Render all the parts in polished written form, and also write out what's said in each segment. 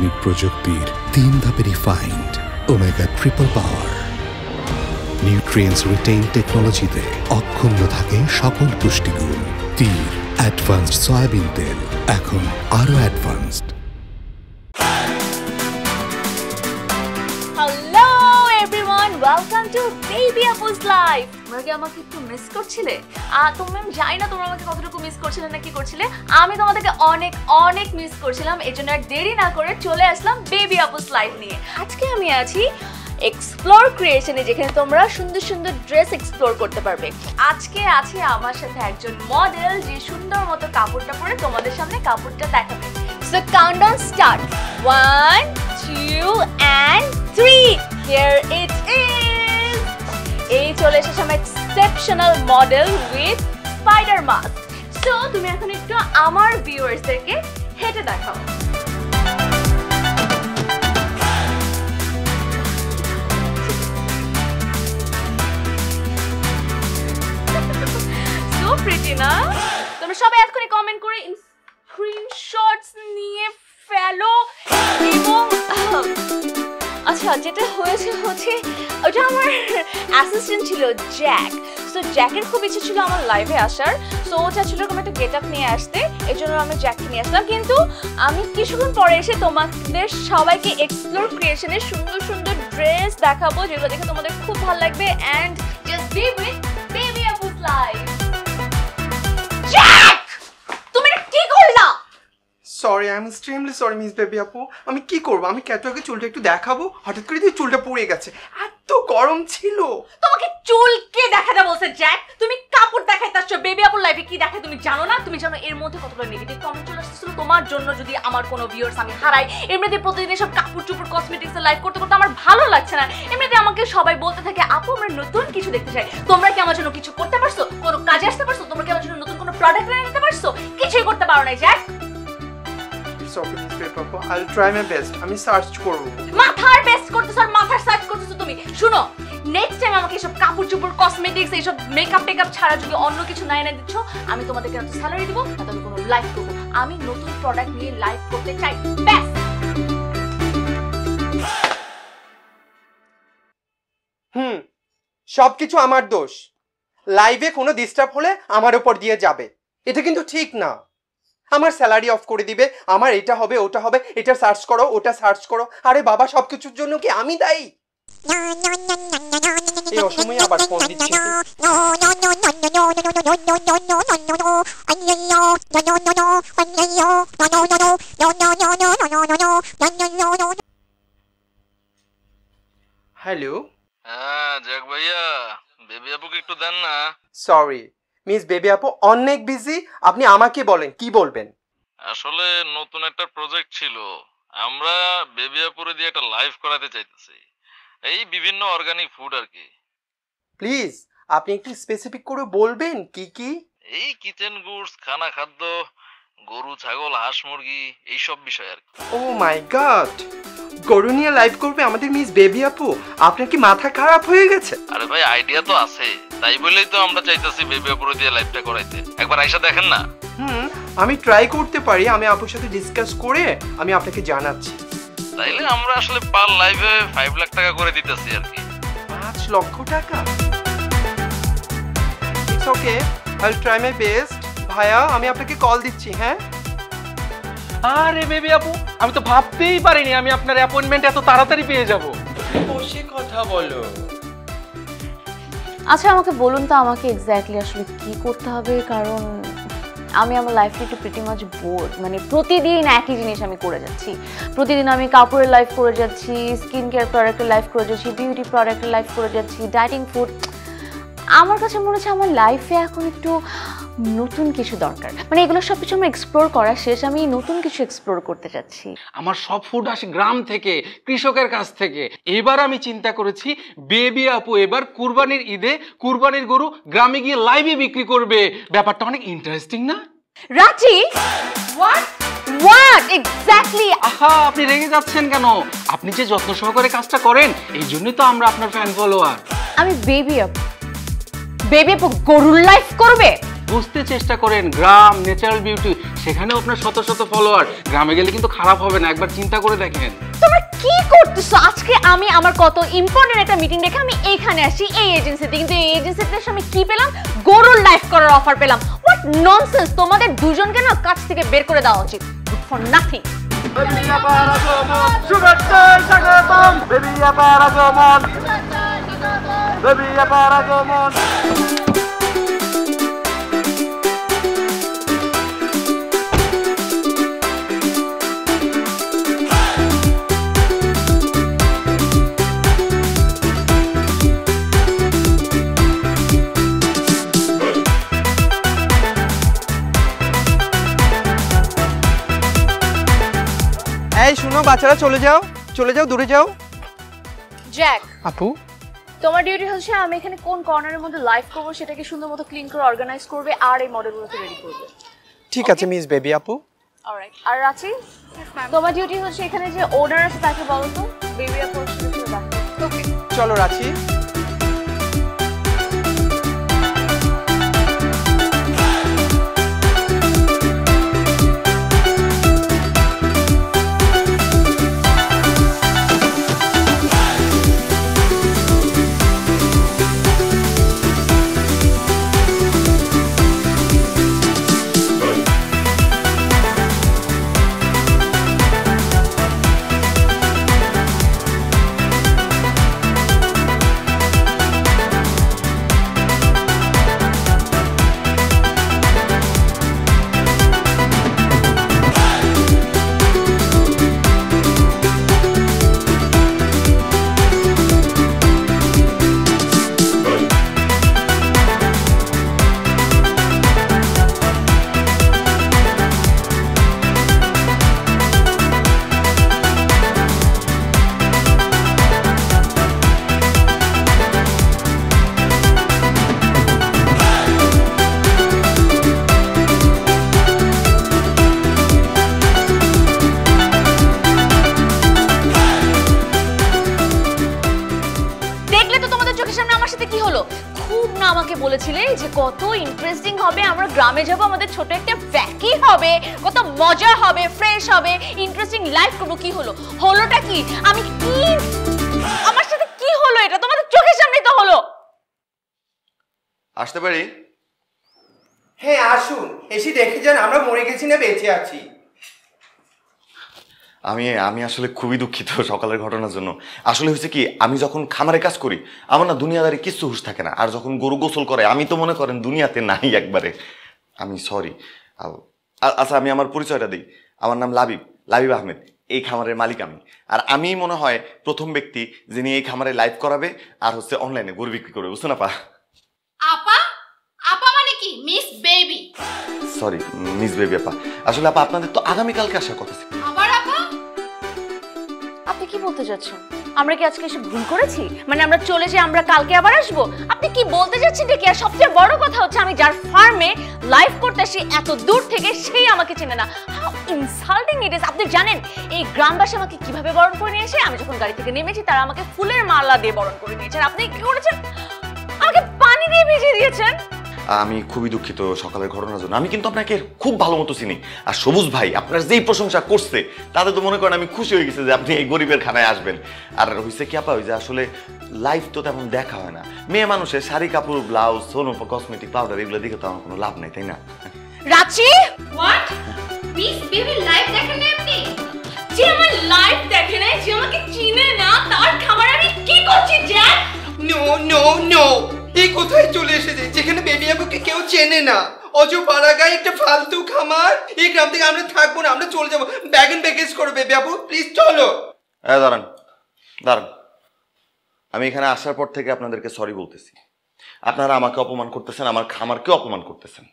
অত্যাধুনিক প্রযুক্তির 3 ধাপে রিফাইন্ড ওমেগা ট্রিপল পাওয়ার নিউট্রিয়েন্টস রিটেইন টেকনোলজিতে অক্ষুণ্ণ থাকে সকল পুষ্টিগুণ। তীর অ্যাডভান্সড সয়াবিন তেল এখন আরো advanced. Hello everyone, welcome to baby আপুস লাইফ। তোমরা কি আমাকে একটু মিস করছিলে? তোমরা আমি জানি না তোমরা আমাকে কতটুকু মিস করছিলে না কি করছিলে। আমি তোমাদেরকে অনেক অনেক মিস করছিলাম, এই জন্য আর দেরি না করে চলে আসলাম বেবি আপুস লাইফ নিয়ে। আজকে আমি আছি এক্সপ্লোর ক্রিয়েশনে, যেখানে তোমরা সুন্দর সুন্দর ড্রেস এক্সপ্লোর করতে পারবে। আজকে আছে আমার সাথে একজন মডেল, যে সুন্দর মতো কাপড়টা পরে তোমাদের সামনে কাপড়টা দেখাবে। So countdown start, 1 2 and 3, here it is। এই চলে এসেছে আমার exceptional model with spider mask. So তুমি এখন একটু আমার ভিউয়ার্সদেরকে হেঁটে দেখাও। প্রিটি না? তোমরা সবাই এখনই কমেন্ট করে স্ক্রিনশটস নিয়ে ফেলো। এবং আচ্ছা, যেটা হয়েছে ওটা আমার অ্যাসিস্ট্যান্ট ছিল জ্যাক। সো জ্যাকের খুব ইচ্ছে ছিল আমার লাইভে আসার, সো ও চাচ্ছিল এরকম একটা গেট আপ নিয়ে আসতে, এই জন্য আমি জ্যাককে নিয়ে আসলাম। কিন্তু আমি কিছুক্ষণ পরে এসে তোমাদের সবাইকে এক্সপ্লোর ক্রিয়েশনের সুন্দর সুন্দর ড্রেস দেখাবো, যেগুলো দেখে তোমাদের খুব ভালো লাগবে। And just be with baby আপুস life. Sorry, I am extremely sorry miss baby আপু। আমি কি করবো? আমি ক্যাটওয়াকে চুলটা একটু দেখাবো, হঠাৎ করে দিয়ে চুলটা পড়ে গেছে, এত গরম ছিল। তোমাকে চুল কে দেখাতে বলছে জ্যাক? তুমি কাপড় দেখাইতে আসছো বেবি আপুর লাইফে, কি দেখায় তুমি জানো না? তুমি জানো এর মধ্যে কতগুলো নেগেটিভ কমেন্ট চলে আসছিল তোমার জন্য। যদি আমার কোনো ভিউয়ার্স আমি হারাই, এমনিতে প্রতিদিন সব কাপড় চুপড় কসমেটিক্স এর লাইভ করতে করতে আমার ভালো লাগছে না। এমনিতে আমাকে সবাই বলতে থাকে আপু আমরা নতুন কিছু দেখতে চাই। তোমরা কি আমার জন্য কিছু করতে পারছো? কোনো কাজে আসতে পারছো? তোমরা কি আমার জন্য নতুন কোনো প্রোডাক্ট এনে দিতে পারছো? কিছুই করতে পারো না Jack. I'll try my best. আমি সার্চ করব। মাথার বেস্ট করতেছো আর মাথার সার্চ করতেছো তুমি। শুনো, নেক্সট টাইম আমাকে এসব কাপড় চোপড় কসমেটিক্স এইসব মেকআপ টেকআপ ছাড়া যদি অন্য কিছু না এনে দিচ্ছ, আমি তোমাদেরকে এত স্যালারি দিব না, আমি কোনো লাইভ করবো। আমি নতুন প্রোডাক্ট নিয়ে লাইভ করতে চাই, ব্যাস। সবকিছু আমার দোষ। লাইভে কোনো ডিস্টার্ব হলে আমার উপর দিয়ে যাবে, এটা কিন্তু ঠিক না। আমার স্যালারি অফ করে দিবে, আমার এটা হবে ওটা হবে, এটা সার্চ করো ওটা সার্চ করো। আরে বাবা, সবকিছুর জন্য কি আমি দায়ী? এই অসময়ে আবার ফোন দিচ্ছি। হ্যালো। হ্যাঁ জ্যাক ভাইয়া, বেবি আপুকে একটু দেন না। সরি মিস বেবি আপু, অনেক বিজি। আপনি আমাকে বলেন কি বলবেন? আসলে নতুন একটা প্রজেক্ট ছিল, আমরা বেবি আপুরে দিয়ে একটা লাইভ করাতে চাইতেছি, এই বিভিন্ন অর্গানিক ফুড আর কি। প্লিজ আপনি একটু স্পেসিফিক করে বলবেন কি কি? এই কিচেন গুডস, খানা খাদ্য, গরু ছাগল হাঁস মুরগি, এইসব বিষয় আর কি। ও মাই গড, গরু নিয়ে লাইভ করবে আমাদের মিস বেবি আপু? আপনার কি মাথা খারাপ হয়ে গেছে? আরে ভাই, আইডিয়া তো আছে, তাই বলেই তো আমরা চাইতেছি বেবি আপুরে দিয়ে লাইভটা করাইতে। একবার আইসা দেখেন না। আমি ট্রাই করতে পারি, আমি আপুর সাথে ডিসকাস করে আমি আপনাকে জানাচ্ছি। তাইলে আমরা আসলে পার লাইভে 5 লাখ টাকা করে দিতেছি আর কি। 5 লক্ষ টাকা? It's okay, I will try my best. ভাইয়া আমি আপনাকে কল দিচ্ছি। হ্যাঁ। আরে বেবি আপু, আমি তো ভাবতেই পারিনি আমি আপনার অ্যাপয়েন্টমেন্ট এত তাড়াতাড়ি পেয়ে যাব। বসে কথা বলো। আচ্ছা আমাকে বলুন তো, আমাকে এক্স্যাক্টলি আসলে কি করতে হবে? কারণ আমি আমার লাইফে একটু প্রিটি মাচ বোর্ড। মানে প্রতিদিন একই জিনিস আমি করে যাচ্ছি। প্রতিদিন আমি কাপড়ের লাইফ করে যাচ্ছি, স্কিন কেয়ার প্রোডাক্টের লাইফ করে যাচ্ছি, বিউটি প্রোডাক্টের লাইফ করে যাচ্ছি, ডায়েটিং ফুড। আমার কাছে মনে হচ্ছে আমার লাইফে এখন একটু নতুন কিছু দরকার। মানে এগুলো সব কিছু আমার এক্সপ্লোর করা শেষ, আমি নতুন কিছু এক্সপ্লোর করতে চাচ্ছি। আমার সব ফুড আসে গ্রাম থেকে, কৃষকের কাছ থেকে। এবার আমি চিন্তা করেছি বেবি আপু এবার কুরবানির ঈদে কুরবানির গরু গ্রামে গিয়ে লাইভে বিক্রি করবে। ব্যাপারটা অনেক ইন্টারেস্টিং না? Ranchi, what exactly? আহা, আপনি রেগে যাচ্ছেন কেন? আপনি যে যত্ন সহকারে কাজটা করেন, এই জন্যই তো আমরা আপনার ফ্যান ফলোয়ার। আমি বেবি আপু গরুর লাইফ করবে? বুঝতে চেষ্টা করেন গ্রাম ন্যাচারাল বিউটি, সেখানেও আপনার শত শত ফলোয়ার, গ্রামে গেলে কিন্তু খারাপ হবে না, একবার চিন্তা করে দেখেন। তোমরা কি করতেছো? আজকে আমি আমার কত ইম্পর্টেন্ট একটা মিটিং রেখে আমি এইখানে আসি এই এজেন্সিতে, কিন্তু এই এজেন্সিতে আমি কি পেলাম? গরুর লাইফ করার অফার পেলাম। What nonsense! তোমাদের দুজনকে না কাজ থেকে বের করে দেওয়া উচিত। Good for nothing. এই শুনো বাচ্চারা, চলে যাও দূরে যাও। জ্যাক, আপু তোমার ডিউটি হচ্ছে আমি এখানে কোন কর্নারের মধ্যে লাইভ করবো সেটাকে সুন্দর মতো ক্লিন করে অর্গানাইজ করবে আর এই মডেলগুলোকে রেডি করবে। ঠিক আছে মিস বেবি আপু। অলরাইট। আর রাচি, তোমার ডিউটি হচ্ছে এখানে যে ওনার আছে তাকে বলো তো বেবি আপু ওকে চলো রাচি। বলেছিলে যে কত ইন্টারেস্টিং হবে, আমরা গ্রামে যাব, আমাদের ছোট একটা ভ্যাকি হবে, কত মজা হবে, ফ্রেশ হবে, ইন্টারেস্টিং লাইফ করব। কি হলো? হলোটা কি? আমি কি আমার সাথে কি হলো? এটা তোমাদের চোখের সামনেই তো হলো। আসতে পারি? হ্যাঁ আসুন, এসে দেখে যান আমরা মরে গেছি না বেঁচে আছি। আমি আসলে খুবই দুঃখিত সকালের ঘটনার জন্য। আসলে হয়েছে কি, আমি যখন খামারে কাজ করি আমার না দুনিয়াদারি কিছু হুঁশ থাকে না, আর যখন গরু গোসল করে আমি তো মনে করেন দুনিয়াতে নাই একবারে। আমি সরি। আচ্ছা আমি আমার পরিচয়টা দিই। আমার নাম লাবিব আহমেদ, এই খামারের মালিক আমি। আর আমি মনে হয় প্রথম ব্যক্তি যিনি এই খামারে লাইভ করাবে আর হচ্ছে অনলাইনে গরু বিক্রি করবে, বুঝছো না পা? আপা মানে কি? Miss baby. Sorry miss baby আপা। আসলে আপা আপনাদের তো আগামীকালকে আসার কথা ছিল। আবার আপা? আপনি কি বলতে যাচ্ছেন? আমরা কি আজকে এসে ভুল করেছি? মানে আমরা চলে যাই, আমরা কালকে আবার আসবো? আপনি কি বলতে যাচ্ছেন দেখি? আর সবচেয়ে বড় কথা হচ্ছে আমি যার ফার্মে লাইভ করতে আসি এত দূর থেকে সেই আমাকে চেনে না। How insulting it is! আপনি জানেন এই গ্রামবাসী আমাকে কিভাবে বরণ করে নিয়েছে? আমি যখন গাড়ি থেকে নেমেছি তারা আমাকে ফুলের মালা দিয়ে বরণ করে নিয়েছে। আর আপনি কি করেছেন? আমাকে পানি দিয়ে ভিজিয়ে দিয়েছেন। আমি খুবই দুঃখিত সকালের ঘটনার জন্য। আমি কিন্তু আপনাকে খুব ভালো মতো চিনি। আর সবুজ ভাই আপনার যেই প্রশংসা করছে তাতে তো মনে করেন আমি খুশি হয়ে গেছি যে আপনি এই গরিবের খানায় আসবেন। আর হয়েছে কি আপা, ওই যে আসলে লাইফ তো তেমন দেখা হয় না। মেয়ে মানুষের শাড়ি কাপড় ব্লাউজ সোনো কসমেটিক পাউডার এগুলো দেখে তো আমার কোনো লাভ নাই, তাই না? Ranchi, what? Miss baby live দেখেন আপনি? যে আমার লাইভ দেখে না, যে আমাকে চিনে না, তার খামারে আমি কি করছি জ্যাক? নো নো নো, এই কোথায় চলে এসেছে যেখানে বেবি আপুকে কেউ চেনে না? অজপাড়াগায় একটা ফালতু খামার। এই গ্রাম থেকে আমরা থাকবো না, আমরা চলে যাবো। ব্যাগ এন্ড ব্যাগেজ করো বেবি আপু, প্লিজ চলো। দাঁড়ান। আমি এখানে আসার পর থেকে আপনাদেরকে সরি বলতেছি। আপনারা আমাকে অপমান করতেছেন, আমার খামারকেও অপমান করতেছেন।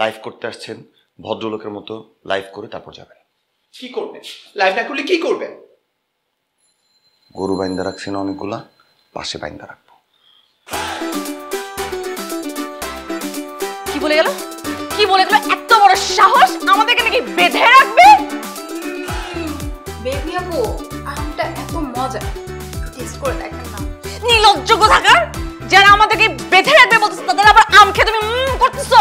লাইভ করতে আসছেন, ভদ্রলোকের মতো লাইভ করে তারপর যাবেন। কি করবেন? লাইভ না করলে কি করবেন? গরু বাইন্দা রাখছেন অনেকগুলা, পাশে বাইন্দা রাখবো। কি বলে গেল? এত বড় সাহস আমাদেরকে নাকি বেঁধে রাখবে? বেবি আপু, আমটা এত মজা, টেস্ট করে দেখেন না। নির্লজ্জ কোথাকার! যারা আমাদেরকে বেঁধে রাখবে বলতেছে তাদের আবার আম খেয়ে তুমি করতেছো।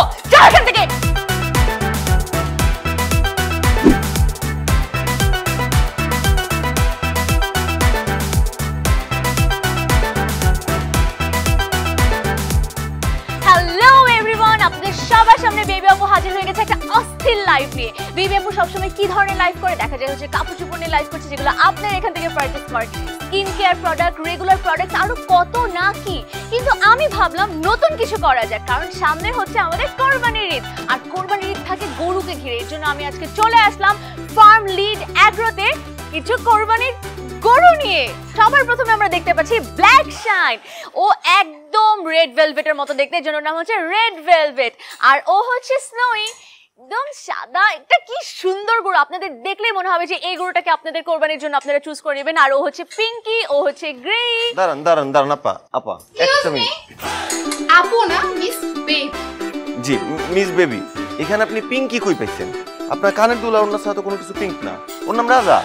লাইভ নিয়ে। বেবি আপু সবসময় কি ধরনের লাইভ করে দেখা যায় হচ্ছে কাপড় চোপড় নিয়ে লাইভ করছে, যেগুলো আপনার এখান থেকে পারচেজ করেন, skin care product, regular product, আরো কত না কি। কিন্তু আমি ভাবলাম নতুন কিছু করা যায়, কারণ সামনে হচ্ছে আমাদের কোরবানির ঈদ, আর কোরবানির ঈদ থাকে গরুকে ঘিরে। এর জন্য আমি আজকে চলে আসলাম ফার্ম লিড অ্যাগ্রোতে কিছু কোরবানির গরু নিয়ে। সবার প্রথমে আমরা দেখতে পাচ্ছি ব্ল্যাক শাইন, ও একদম রেড ভেলভেটের মতো দেখতে, এর জন্য নাম হচ্ছে রেড ভেলভেট। আর ও হচ্ছে স্নোই, একদম সাদা, একটা কি সুন্দর গরু, আপনাদের দেখলেই মনে হবে যে এই গরুটাকে আপনাদের কোরবানির জন্য আপনারা চুজ করে নেবেন। আর ও হচ্ছে পিঙ্কি, ও হচ্ছে গ্রে। দাঁড়ান দাঁড়ান দাঁড়ান আপা, আপা একটা মিনিট। আপু না, মিস বেবি। জি মিস বেবি, এখানে আপনি পিঙ্কি কই পাইছেন? আপনার কানের দুলা ওনার সাথে কোনো কিছু পিঙ্ক না, ওর নাম রাজা।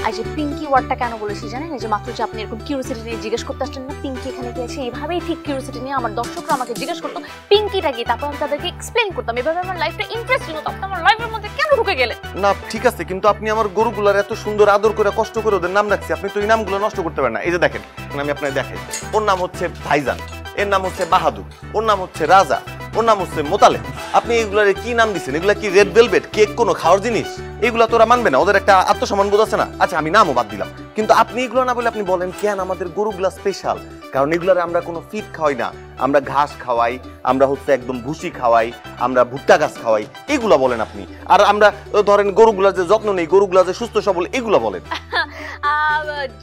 আর যে পিঙ্কি ওয়ার্ডটা কেন বলেছি জানেন? এই যে মাত্র যে আপনি এরকম কিউরিওসিটি নিয়ে জিজ্ঞেস করতে আসছেন না পিঙ্কি এখানে কি আছে, এইভাবেই ঠিক কিউরিওসিটি নিয়ে আমার দর্শকরা আমাকে জিজ্ঞেস করতো পিঙ্কিটা কি, তারপর আমি তাদেরকে এক্সপ্লেইন করতাম, এভাবে আমার লাইফটা ইন্টারেস্টিং হতো। আপনি আমার লাইফের মধ্যে কেন ঢুকে গেলেন? না ঠিক আছে, কিন্তু আপনি আমার গরুগুলার এত সুন্দর আদর করে কষ্ট করে ওদের নাম রাখছি, আপনি তো এই নামগুলো নষ্ট করতে পারেন না। এই যে দেখেন, আমি আপনাকে দেখাই, ওর নাম হচ্ছে ভাইজান, এর নাম হচ্ছে বাহাদুর, ওর নাম হচ্ছে রাজা, ওর নাম হচ্ছে মোতালে। আপনি এগুলারে কি নাম দিচ্ছেন? এগুলা কি রেড ভেলভেট কেক কোনো খাওয়ার জিনিস? এগুলা তোরা মানবে না, ওদের একটা আত্মসম্মান বোধ আছে না। আচ্ছা আমি নামও বাদ দিলাম, কিন্তু আপনি এগুলো না বলে আপনি বলেন কেন আমাদের গরুগুলা স্পেশাল? কারণ এগুলারে আমরা কোনো ফিড খাওয়াই না, আমরা ঘাস খাওয়াই, আমরা হচ্ছে একদম ভুসি খাওয়াই, আমরা ভুট্টা গাছ খাওয়াই, এগুলা বলেন আপনি। আর আমরা ধরেন গরুগুলার যে যত্ন নেই, গরুগুলা যে সুস্থ সবল, এগুলা বলেন।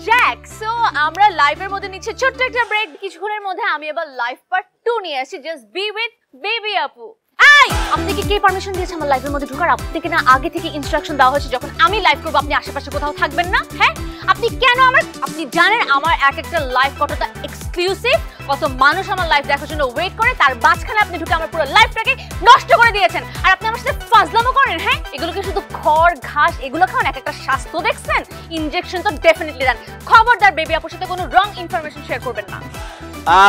জ্যাক, সো আমরা লাইভের মধ্যে নিচ্ছে ছোট্ট একটা ব্রেক, কিছুক্ষণের মধ্যে আমি আবার লাইভ পার্ট 2 নিয়ে আসি। জাস্ট বি উইথ বেবি আপু। এই, আপনাকে কে পারমিশন দিয়েছে আমার লাইভের মধ্যে ঢোকার? আপনাকে না আগে থেকে ইনস্ট্রাকশন দেওয়া হয়েছে যখন আমি লাইভ করব আপনি আশেপাশে কোথাও থাকবেন না? হ্যাঁ, আপনি কেন আপনি জানেন আমার এক একটা লাইভ কতটা এক্সক্লুসিভ, কত মানুষ আমার লাইভ দেখার জন্য ওয়েট করে, তার মাঝখানে আপনি ঢুকে আমার পুরো লাইভটাকে নষ্ট করে দিয়েছেন। আর আপনি আমার সাথে ফাজলামো করেন। হ্যাঁ, এগুলো কি শুধু খড় ঘাস এগুলো খান? এক একটা স্বাস্থ্য দেখছেন, ইনজেকশন তো ডেফিনেটলি দেন। খবরদার বেবি আপুর সাথে কোনো রং ইনফরমেশন শেয়ার করবেন না।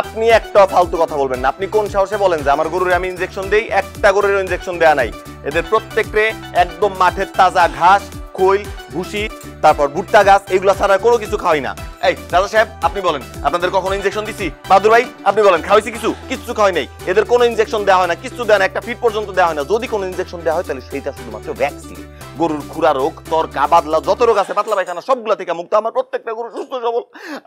আপনি একটা ফালতু কথা বলবেন না। আপনি কোন সাহসে বলেন যে আমার গরুরে আমি ইনজেকশন দেই? একটা গরুর ইনজেকশন দেয়া নাই। এদের প্রত্যেককে একদম মাঠের তাজা ঘাস, খৈল, ভুসি, তারপর ভুট্টা গাছ, এগুলো ছাড়া কোনো কিছু খাওয়াই না। এই রাজা সাহেব আপনি বলেন, আপনাদের কখনো ইনজেকশন দিছি? বাহাদুর ভাই আপনি বলেন, খাওয়াইছি কিছু? কিচ্ছু খাওয়াই নাই। এদের কোনো ইনজেকশন দেওয়া হয় না, কিছু দেয় না, একটা ফিট পর্যন্ত দেওয়া হয় না। যদি কোনো ইনজেকশন দেওয়া হয় তাহলে সেইটা শুধুমাত্র ভ্যাকসিন। গরুর খুরা রোগ, তরকা, বাদলা, যত রোগ আছে, পাতলা পায়খানা, সবগুলা থেকে মুক্ত। আমার প্রত্যেকটা গরু সুস্থ সবল,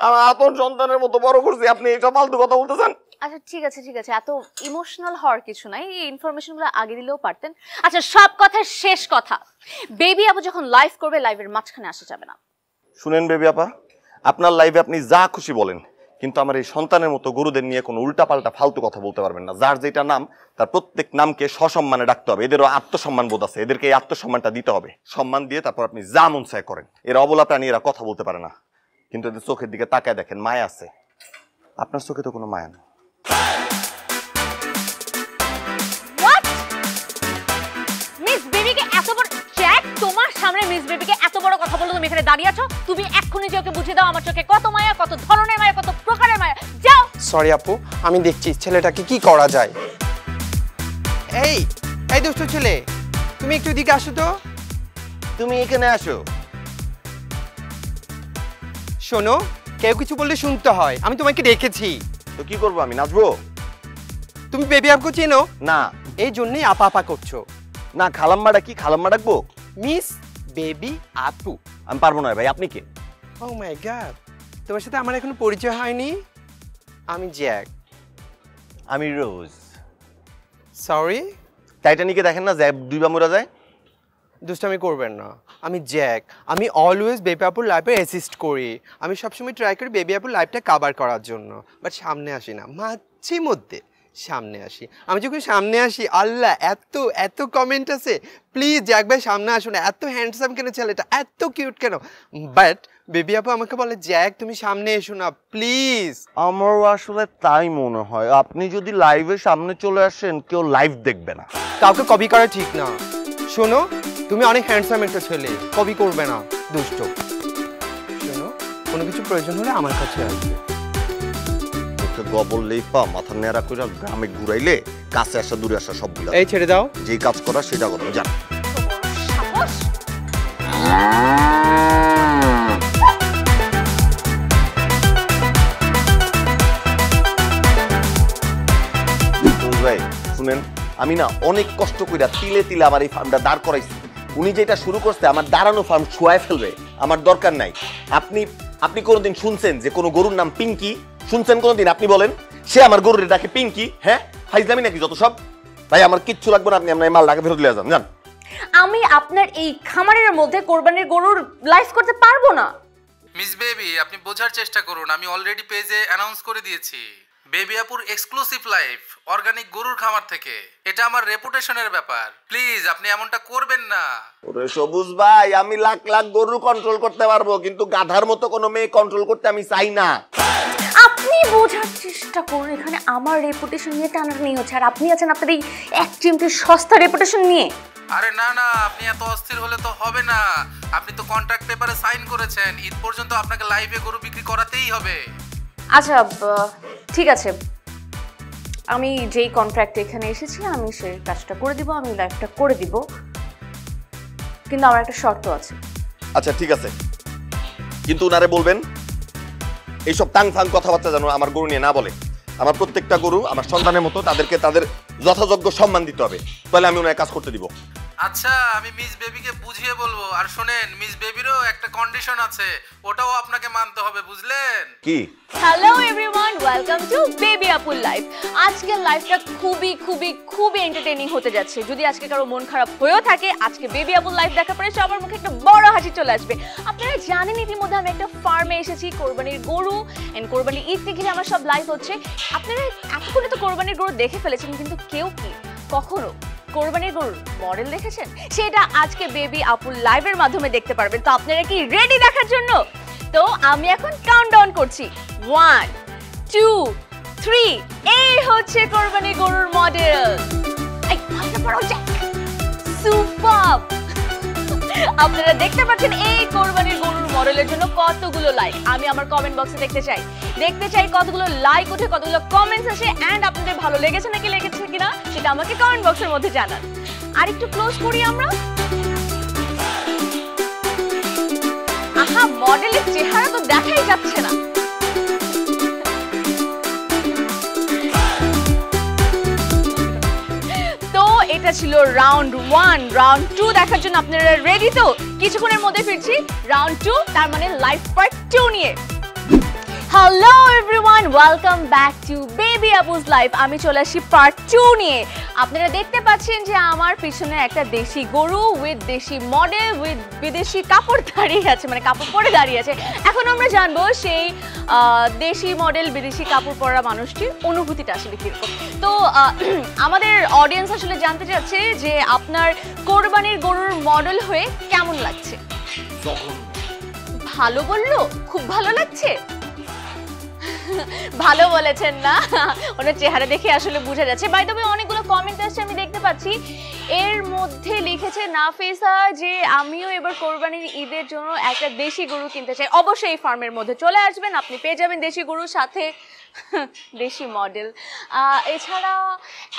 আমার আপন সন্তানের মতো বড় করছি। আপনি এইসব ফালতু কথা বলতেছেন? আচ্ছা ঠিক আছে ঠিক আছে, এত ইমোশনাল হওয়ার কিছু নাই, এই ইনফরমেশনগুলো আগে দিলেও পারতেন। আচ্ছা সব কথার শেষ কথা, বেবি আপু যখন লাইভ করবে লাইভের মাঝখানে আসা যাবে না। শুনেন বেবি আপা, আপনার লাইভে আপনি যা খুশি বলেন, কিন্তু আমার এই সন্তানের মতো গরুদের নিয়ে কোনো উল্টাপাল্টা ফালতু কথা বলতে পারবেন না। যার যেটা নাম তার প্রত্যেক নামকে সসম্মানে ডাকতে হবে। এদেরও আত্মসম্মান বোধ আছে, এদেরকে এই আত্মসম্মানটা দিতে হবে। সম্মান দিয়ে তারপর আপনি যা মন চায় করেন। এরা অবলা প্রাণী, এরা কথা বলতে পারে না, কিন্তু এদের চোখের দিকে তাকায় দেখেন, মায়া আছে। আপনার চোখে তো কোনো মায়া নেই। মিস বেবিকে এত বড় জ্যাক, তোমার সামনে মিস বেবিকে এত বড় কথা বললো, তুমি এখানে দাঁড়িয়ে আছো? তুমি এক্ষুনি যে ওকে বুঝিয়ে দাও আমার চোখে কত মায়া, কত ধরনের মায়া, কত প্রকারের মায়া। যাও। সরি আপু, আমি দেখছি ছেলেটাকে কি করা যায়। এই এই দুষ্টু ছেলে, তুমি একটু দিকে আসো তো। তুমি এখানে আসো। শোনো, কেউ কিছু বললে শুনতে হয়, আমি তোমাকে দেখেছি। তো কি করবো, আমি নাচবো? তুমি বেবি আপু চেনো? না। এই জন্যই আপা আপা করছো। না, খালাম্মা ডাকি, খালাম্মা ডাকবো? মিস বেবি আপু। আমি পারবো না ভাই, আপনি কে? ও মাই গড, তোমার সাথে আমার এখনো পরিচয় হয়নি। আমি জ্যাক। আমি রোজ। সরি? টাইটানিকে দেখেন না, জ্যাক দুইবার মরা যায়? দুষ্টামি করবেন না, আমি জ্যাক। আমি অলওয়েজ বেবি আপুর লাইফে অ্যাসিস্ট করি। আমি সবসময় ট্রাই করি বেবি আপুর লাইফটা কাভার করার জন্য, বাট সামনে আসি না, মাঝে মধ্যে সামনে আসি। আমি যখন সামনে আসি, আল্লাহ এত এত কমেন্ট আছে, প্লিজ জ্যাক ভাই সামনে আসুন, এত হ্যান্ডসাম কেন ছেলেটা, এত কিউট কেন। বাট বেবি আপু আমাকে বলে জ্যাক তুমি সামনে এসো না প্লিজ। আমারও আসলে তাই মনে হয়, আপনি যদি লাইভের সামনে চলে আসেন কেউ লাইভ দেখবে না। কাউকে কপি করা ঠিক না। শোনো, তুমি অনেক হ্যান্ডসাম একটা ছেলে, কপি করবে না, দুষ্ট। শোনো, কোনো কিছু প্রয়োজন হলে আমার কাছে আসবে। বললেই পা মাথা নেড়া করে গ্রামে ঘুরাইলে কাছে আসা দূরে আসা সবগুলো। এই ছেড়ে দাও, যেই কাজ করা সেটা করো, জান। ভাই শুনেন, আমি না অনেক কষ্ট কইরা তিলে তিলে আমার এই ফার্মটা দাঁড় করাইছি। উনি যেটা শুরু করছে আমার দাঁড়ানো ফার্ম ছোঁয়ায় ফেলবে, আমার দরকার নাই। আপনি কোনোদিন শুনছেন যে কোনো গরুর নাম পিঙ্কি? শুনছেন কোনোদিন? আপনি বলেন। সে আমার গরুর ডাকে পিঙ্কি। হ্যাঁ, ফাইজলামি নাকি যত সব? ভাই আমার কিচ্ছু লাগবে না, আপনি আপনার মাল ডাকে ফেরত লিয়ে যান। যান। আমি আপনার এই খামারের মধ্যে কোরবানির গরুর লাইভ করতে পারবো না। মিস বেবি, আপনি বোঝার চেষ্টা করুন, আমি অলরেডি পেজে অ্যানাউন্স করে দিয়েছি বেবি আপুর এক্সক্লুসিভ লাইভ অর্গানিক গরুর খামার থেকে। এটা আমার রেপুটেশনের ব্যাপার, প্লিজ আপনি এমনটা করবেন না। ওরে সবুজ ভাই, আমি লাখ লাখ গরু কন্ট্রোল করতে পারবো, কিন্তু গাধার মতো কোনো মেয়ে কন্ট্রোল করতে আমি চাই না। আপনি বোঝার চেষ্টা করুন, এখানে আমার রেপুটেশন নিয়ে টানাটানি হচ্ছে, আর আপনি আছেন আপনার এই এক চিমটির সস্তা রেপুটেশন নিয়ে। আরে না না, আপনি এত অস্থির হলে তো হবে না। আপনি তো কন্ট্রাক্ট পেপারে সাইন করেছেন, ঈদ পর্যন্ত আপনাকে লাইভে গরু বিক্রি করাতেই হবে। আচ্ছা ঠিক আছে, আমি যেই কন্ট্রাক্ট এখানে এসেছি আমি সেই কাজটা করে দিব, আমি লাইভটা করে দিব, কিন্তু আমার একটা শর্ত আছে। আচ্ছা ঠিক আছে, কিন্তু উনারে বলবেন এইসব টাং ফাং কথাবার্তা যেন আমার গরু নিয়ে না বলে। আমার প্রত্যেকটা গরু আমার সন্তানের মতো, তাদেরকে তাদের যথাযোগ্য সম্মান দিতে হবে, তাহলে আমি ওনার কাজ করতে দিব। আচ্ছা, আমি মিস বেবিকে বুঝিয়ে বলবো। আর শোনেন, মিস বেবিরও একটা কন্ডিশন আছে, ওটাও আপনাকে মানতে হবে, বুঝলেন? কি? Hello everyone, welcome to baby আপুর লাইভ। আজকের লাইভটা খুবই খুবই খুবই এন্টারটেইনিং হতে যাচ্ছে। যদি আজকে কারো মন খারাপ হয়েও থাকে, আজকে বেবি আপুর লাইভ দেখার পরে সবার মুখে একটা বড় হাসি চলে আসবে। আপনারা জানেন ইতিমধ্যে আমি একটা ফার্মে এসেছি, কোরবানির গরু এন্ড কোরবানির ঈদ থেকে আমার সব লাইভ হচ্ছে। আপনারা এতক্ষণে তো কোরবানির গরু দেখে ফেলেছেন, কিন্তু কেউ কি কখনো কোরবানির গরুর মডেল দেখেছেন? সেটা আজকে বেবি আপুর লাইভের মাধ্যমে দেখতে পারবেন। তো আপনারা কি রেডি দেখার জন্য? তো আমি এখন কাউন্টডাউন করছি, 1 2 3। এই হচ্ছে কোরবানির গরুর মডেল। সুপার! আপনারা দেখতে পাচ্ছেন এই কোরবানির গরুর মডেলের জন্য কতগুলো লাইক। আমি আমার কমেন্ট বক্সে দেখতে চাই কতগুলো লাইক ওঠে, কতগুলো কমেন্টস আসে, এন্ড আপনাদের ভালো লেগেছে নাকি লেগেছে কিনা সেটা আমাকে কমেন্ট বক্সের মধ্যে জানান। আর একটু ক্লোজ করি আমরা। আহা, মডেলের চেহারা তো দেখাই যাচ্ছে না। তো এটা ছিল রাউন্ড 1। রাউন্ড 2 দেখার জন্য আপনারা রেডি তো? কিছুক্ষণের মধ্যে ফিরছি রাউন্ড 2, তার মানে লাইভ পার্ট 2 নিয়ে। Hello everyone, welcome back to baby আপুস লাইভ। আমি চলে আসি পার্ট 2 নিয়ে। আপনারা দেখতে পাচ্ছেন যে আমার পিছনে একটা দেশি গরু উইথ দেশি মডেল উইথ বিদেশি কাপড় দাঁড়িয়ে আছে, মানে কাপড় পরে দাঁড়িয়ে আছে। এখন আমরা জানবো সেই দেশি মডেল বিদেশি কাপড় পরা মানুষটির অনুভূতিটা আসলে কিরকম। তো আমাদের অডিয়েন্স আসলে জানতে চাচ্ছে যে আপনার কোরবানির গরুর মডেল হয়ে কেমন লাগছে। ভালো বললো? খুব ভালো লাগছে? ভালো বলেছেন না, ওনার চেহারা দেখে আসলে বোঝা যাচ্ছে। বাই দ্য ওয়ে, অনেকগুলো কমেন্ট আসছে আমি দেখতে পাচ্ছি। এর মধ্যে লিখেছে নাফিসা যে আমিও এবার কোরবানির ঈদের জন্য একটা দেশি গরু কিনতে চাই। অবশ্যই এই ফার্মের মধ্যে চলে আসবেন, আপনি পেয়ে যাবেন দেশি গরুর সাথে দেশি মডেল। এছাড়া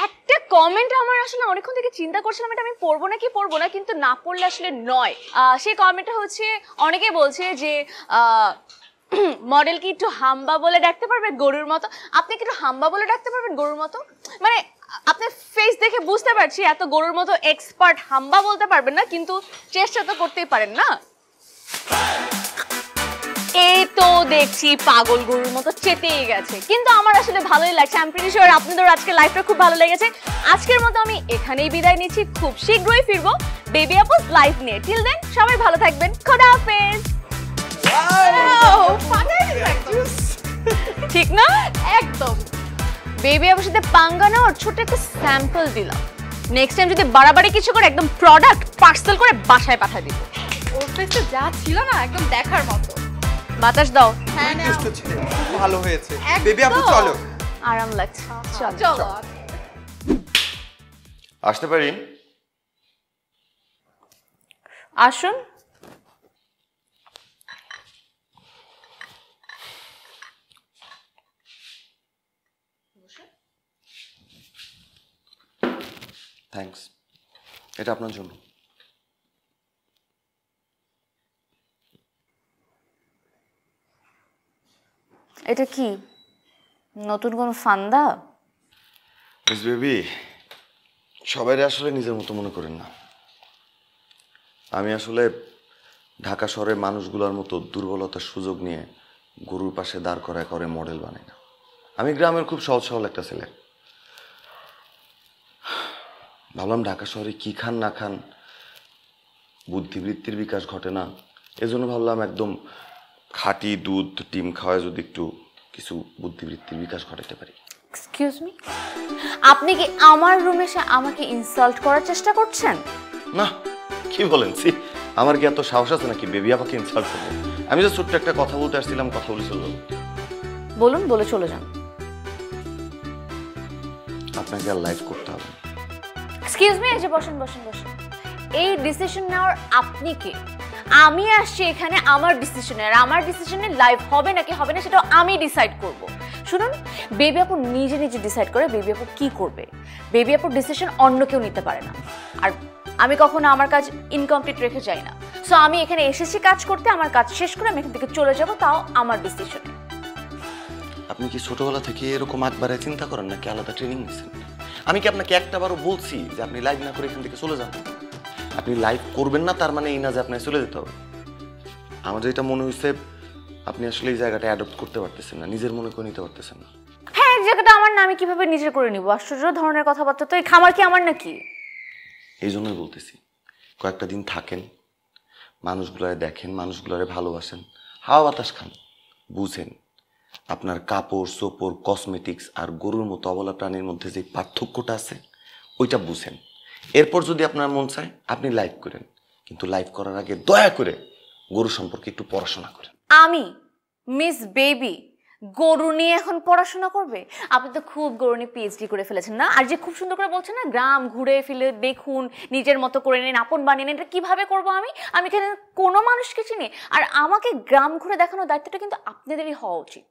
একটা কমেন্ট আমার আসলে অনেকক্ষণ থেকে চিন্তা করছিলাম এটা আমি পড়বো না, কিন্তু না পড়লে আসলে নয়। সেই কমেন্টটা হচ্ছে, অনেকে বলছে যে মডেল কি একটু হাম্বা বলে ডাকতে পারবেন গরুর মতো? আপনি কি একটু হাম্বা বলে ডাকতে পারবেন গরুর মতো? মানে আপনার ফেস দেখে বুঝতে পারছি এত গরুর মতো এক্সপার্ট হাম্বা বলতে পারবেন না, কিন্তু চেষ্টা তো করতেই পারেন না। এই তো দেখছি পাগল গরুর মতো চেতেই গেছে, কিন্তু আমার আসলে ভালোই লাগছে। আই এম প্রিটি শিওর আপনাদের আজকে লাইভটা খুব ভালো লেগেছে। আজকের মতো আমি এখানেই বিদায় নিচ্ছি, খুব শীঘ্রই ফিরবো বেবি আপুস লাইভ নিয়ে। টিল দেন সবাই ভালো থাকবেন, খোদা হাফেজ। ঠিক না? একদম। বেবি আপুর সাথে পাঙ্গা নেওয়ার ছোট একটা স্যাম্পল দিলাম। নেক্সট টাইম যদি বাড়াবাড়ি কিছু করে একদম প্রোডাক্ট পার্সেল করে বাসায় পাঠিয়ে দিব। ওর ফেসটা যা ছিল না একদম দেখার মতো। বাতাস দাও। হ্যাঁ না, ভালো হয়েছে। বেবি আপু চলো। আরাম লাগছে, চলো। আসতে পারি? আসুন। থ্যাঙ্কস, এটা আপনার জন্য। এটা কি নতুন কোন ফান্দা? মিস বেবি, সবাই আসলে নিজের মতো মনে করেন না। আমি আসলে ঢাকা শহরের মানুষগুলোর মতো দুর্বলতার সুযোগ নিয়ে গরুর পাশে দাঁড় করায় করে মডেল বানাই না। আমি গ্রামের খুব সহজ সরল একটা ছেলে। ভাবলাম ঢাকা শহরে কি খান না খান বুদ্ধিবৃত্তির বিকাশ ঘটে না, এজন্য ভাবলাম একদম খাঁটি দুধ ডিম খাওয়ায় যদি একটু কিছু বুদ্ধিবৃত্তির বিকাশ ঘটাতে পারি। এক্সকিউজ মি, আপনি কি আমার রুমে এসে আমাকে ইনসাল্ট করার চেষ্টা করছেন? না, কি বলেন? আমার কি এত সাহস আছে নাকি বেবি আপাকে ইনসাল্ট করবো? আমি তো ছোট্ট একটা কথা বলতে আসছিলাম, কথা বলে চলে যাবো। বলুন, বলে চলে যান। আপনাকে আর লাইভ করতে হবে। এক্সকিউজ মি, এই যে বসেন বসেন বসেন। এই ডিসিশন নেওয়ার আপনি কে? আমি আসছি এখানে আমার ডিসিশনে, আর আমার ডিসিশনে লাইভ হবে নাকি হবে না সেটাও আমি ডিসাইড করব। শুনুন, বেবি আপু নিজে নিজে ডিসাইড করে বেবি আপু কি করবে। বেবি আপুর ডিসিশন অন্য কেউ নিতে পারে না, আর আমি কখনো আমার কাজ ইনকমপ্লিট রেখে যাই না। সো আমি এখানে এসেছি কাজ করতে, আমার কাজ শেষ করে আমি এখান থেকে চলে যাব, তাও আমার ডিসিশনে। আপনি কি ছোটবেলা থেকে এরকম একবারে চিন্তা করেন নাকি আলাদা ট্রেনিং নিয়েছেন? আমি কি আপনাকে একটাবারও বলছি যে আপনি লাইভ না করে এখান থেকে চলে যান? আপনি লাইভ করবেন না তার মানে এই না যে আপনাকে চলে যেতে হবে। আমার যেটা মনে হয়েছে আপনি আসলে এই জায়গাটা অ্যাডপ্ট করতে পারতেছেন না, নিজের মনে করে নিতে পারতেছেন না। হ্যাঁ, এই জায়গাটা আমার না, আমি কিভাবে নিজের করে নিব? আশ্চর্য ধরনের কথাবার্তা তো। এই খামার কি আমার নাকি? এই জন্যই বলতেছি কয়েকটা দিন থাকেন, মানুষগুলারে দেখেন, মানুষগুলারে ভালোবাসেন, হাওয়া বাতাস খান, বুঝেন আপনার কাপড় চোপড় কসমেটিক্স আর গরুর মতো অবলা প্রাণীর মধ্যে যে পার্থক্যটা আছে ওইটা বুঝেন। এরপর যদি আপনার মন চায় আপনি লাইভ করেন, কিন্তু লাইভ করার আগে দয়া করে গরু সম্পর্কে একটু পড়াশোনা করেন। আমি মিস বেবি গরু নিয়ে এখন পড়াশোনা করবে? আপনি তো খুব গরু নিয়ে পিএইচডি করে ফেলেছেন না? আর যে খুব সুন্দর করে বলছেন না, গ্রাম ঘুরে ফিরে দেখুন, নিজের মতো করে নিন, আপন বানিয়ে নিন, এটা কীভাবে করবো আমি? আমি এখানে কোনো মানুষকে চিনি, আর আমাকে গ্রাম ঘুরে দেখানোর দায়িত্বটা কিন্তু আপনাদেরই হওয়া উচিত।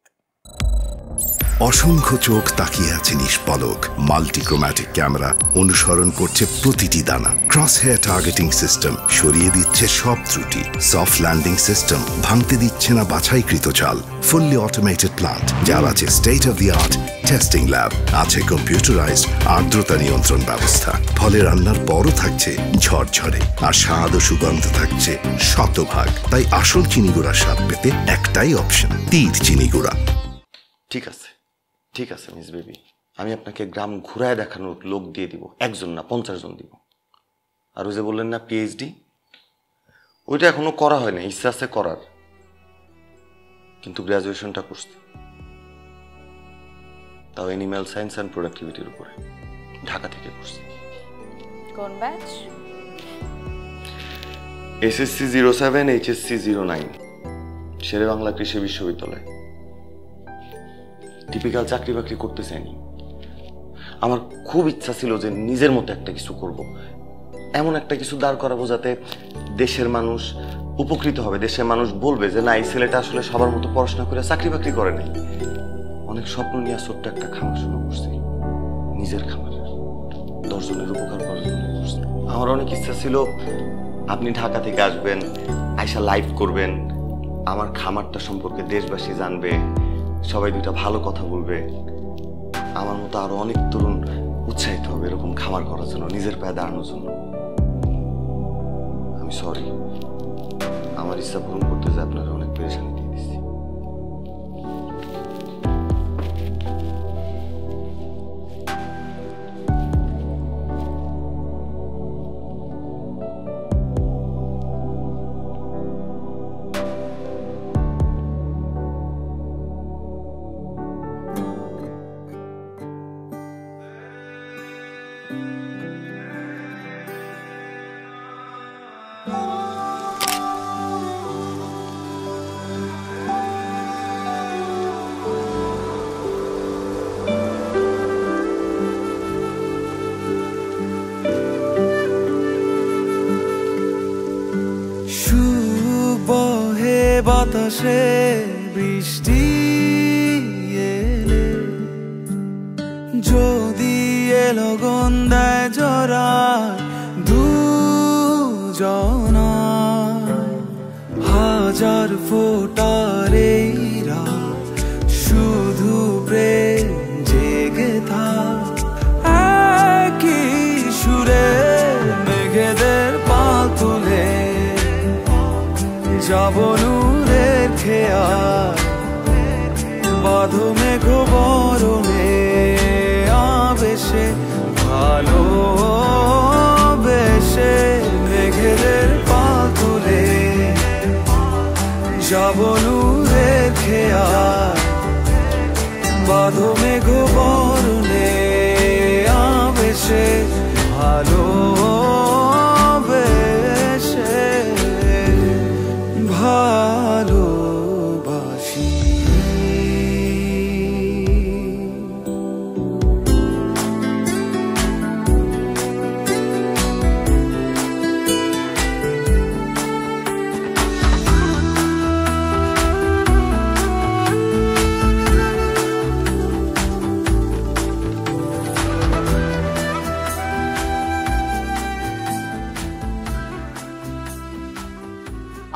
অসংখ্য চোখ তাকিয়ে আছে নিষ্পলক। মাল্টিক্রোম্যাটিক ক্যামেরা অনুসরণ করছে প্রতিটি দানা। ক্রস হেয়ার টার্গেটিং সিস্টেম সরিয়ে দিচ্ছে সব ত্রুটি। সফট ল্যান্ডিং সিস্টেম ভাঙতে দিচ্ছে না বাছাইকৃত চাল। ফুললি অটোমেটেড প্লান্ট, যার আছে state of the art testing lab, আছে কম্পিউটারাইজড আর্দ্রতা নিয়ন্ত্রণ ব্যবস্থা। ফলে রান্নার পরও থাকছে ঝরঝরে, আর স্বাদ ও সুগন্ধ থাকছে শতভাগ। তাই আসল চিনি গুঁড়ার স্বাদ পেতে একটাই অপশন, তীর চিনি গুঁড়া। ঠিক আছে, ঠিক আছে মিস বেবি, আমি আপনাকে গ্রাম ঘুরায় দেখানোর লোক দিয়ে দিব, একজন না 50 জন দিব। আর ওই যে বললেন না পিএইচডি, ওইটা এখনো করা হয় না, ইচ্ছা আছে করার, কিন্তু গ্রাজুয়েশনটা করছি, তাও অ্যানিম্যাল সায়েন্স অ্যান্ড প্রোডাক্টিভিটির উপরে, ঢাকা থেকে করছি। কোন ব্যাচ? এসএসসি 07 এইচএসসি 09, শেরে বাংলা কৃষি বিশ্ববিদ্যালয়। টিপিক্যাল চাকরি বাকরি করতে চাইনি, আমার খুব ইচ্ছা ছিল যে নিজের মতো একটা কিছু করব, এমন একটা কিছু দাঁড় করাবো যাতে দেশের মানুষ উপকৃত হবে, দেশের মানুষ বলবে যে না, এই ছেলেটা আসলে সবার মতো পড়াশোনা করে চাকরি বাকরি করে নাই। অনেক স্বপ্ন নিয়ে ছোট্ট একটা খামার শুরু করছি, নিজের খামার, 10 জনের উপকার করার জন্য করছি। আমার অনেক ইচ্ছা ছিল আপনি ঢাকা থেকে আসবেন, আয়সা লাইভ করবেন, আমার খামারটা সম্পর্কে দেশবাসী জানবে, সবাই দুইটা ভালো কথা বলবে, আমার মতো আরো অনেক তরুণ উৎসাহিত হবে এরকম খামার করার জন্য, নিজের পায়ে দাঁড়ানোর জন্য। আমি সরি, আমার ইচ্ছা পূরণ করতে যে আপনারা অনেক পেরেশানি দিয়ে দিচ্ছি। বাতাসে বৃষ্টি এলে যদি এলো গন্ধায় জরা দুজনা, হাজার ফোটার এই রাত শুধু প্রেম জেগে থাক, একই বাঁধো মেঘ বরণে আবেশে ভালোবেসে মেঘেদের পাল তুলে যাব নূরের খেয়াল বাঁধো মেঘ বরণে আবেশে ভালোবেসে ভালোবাসি।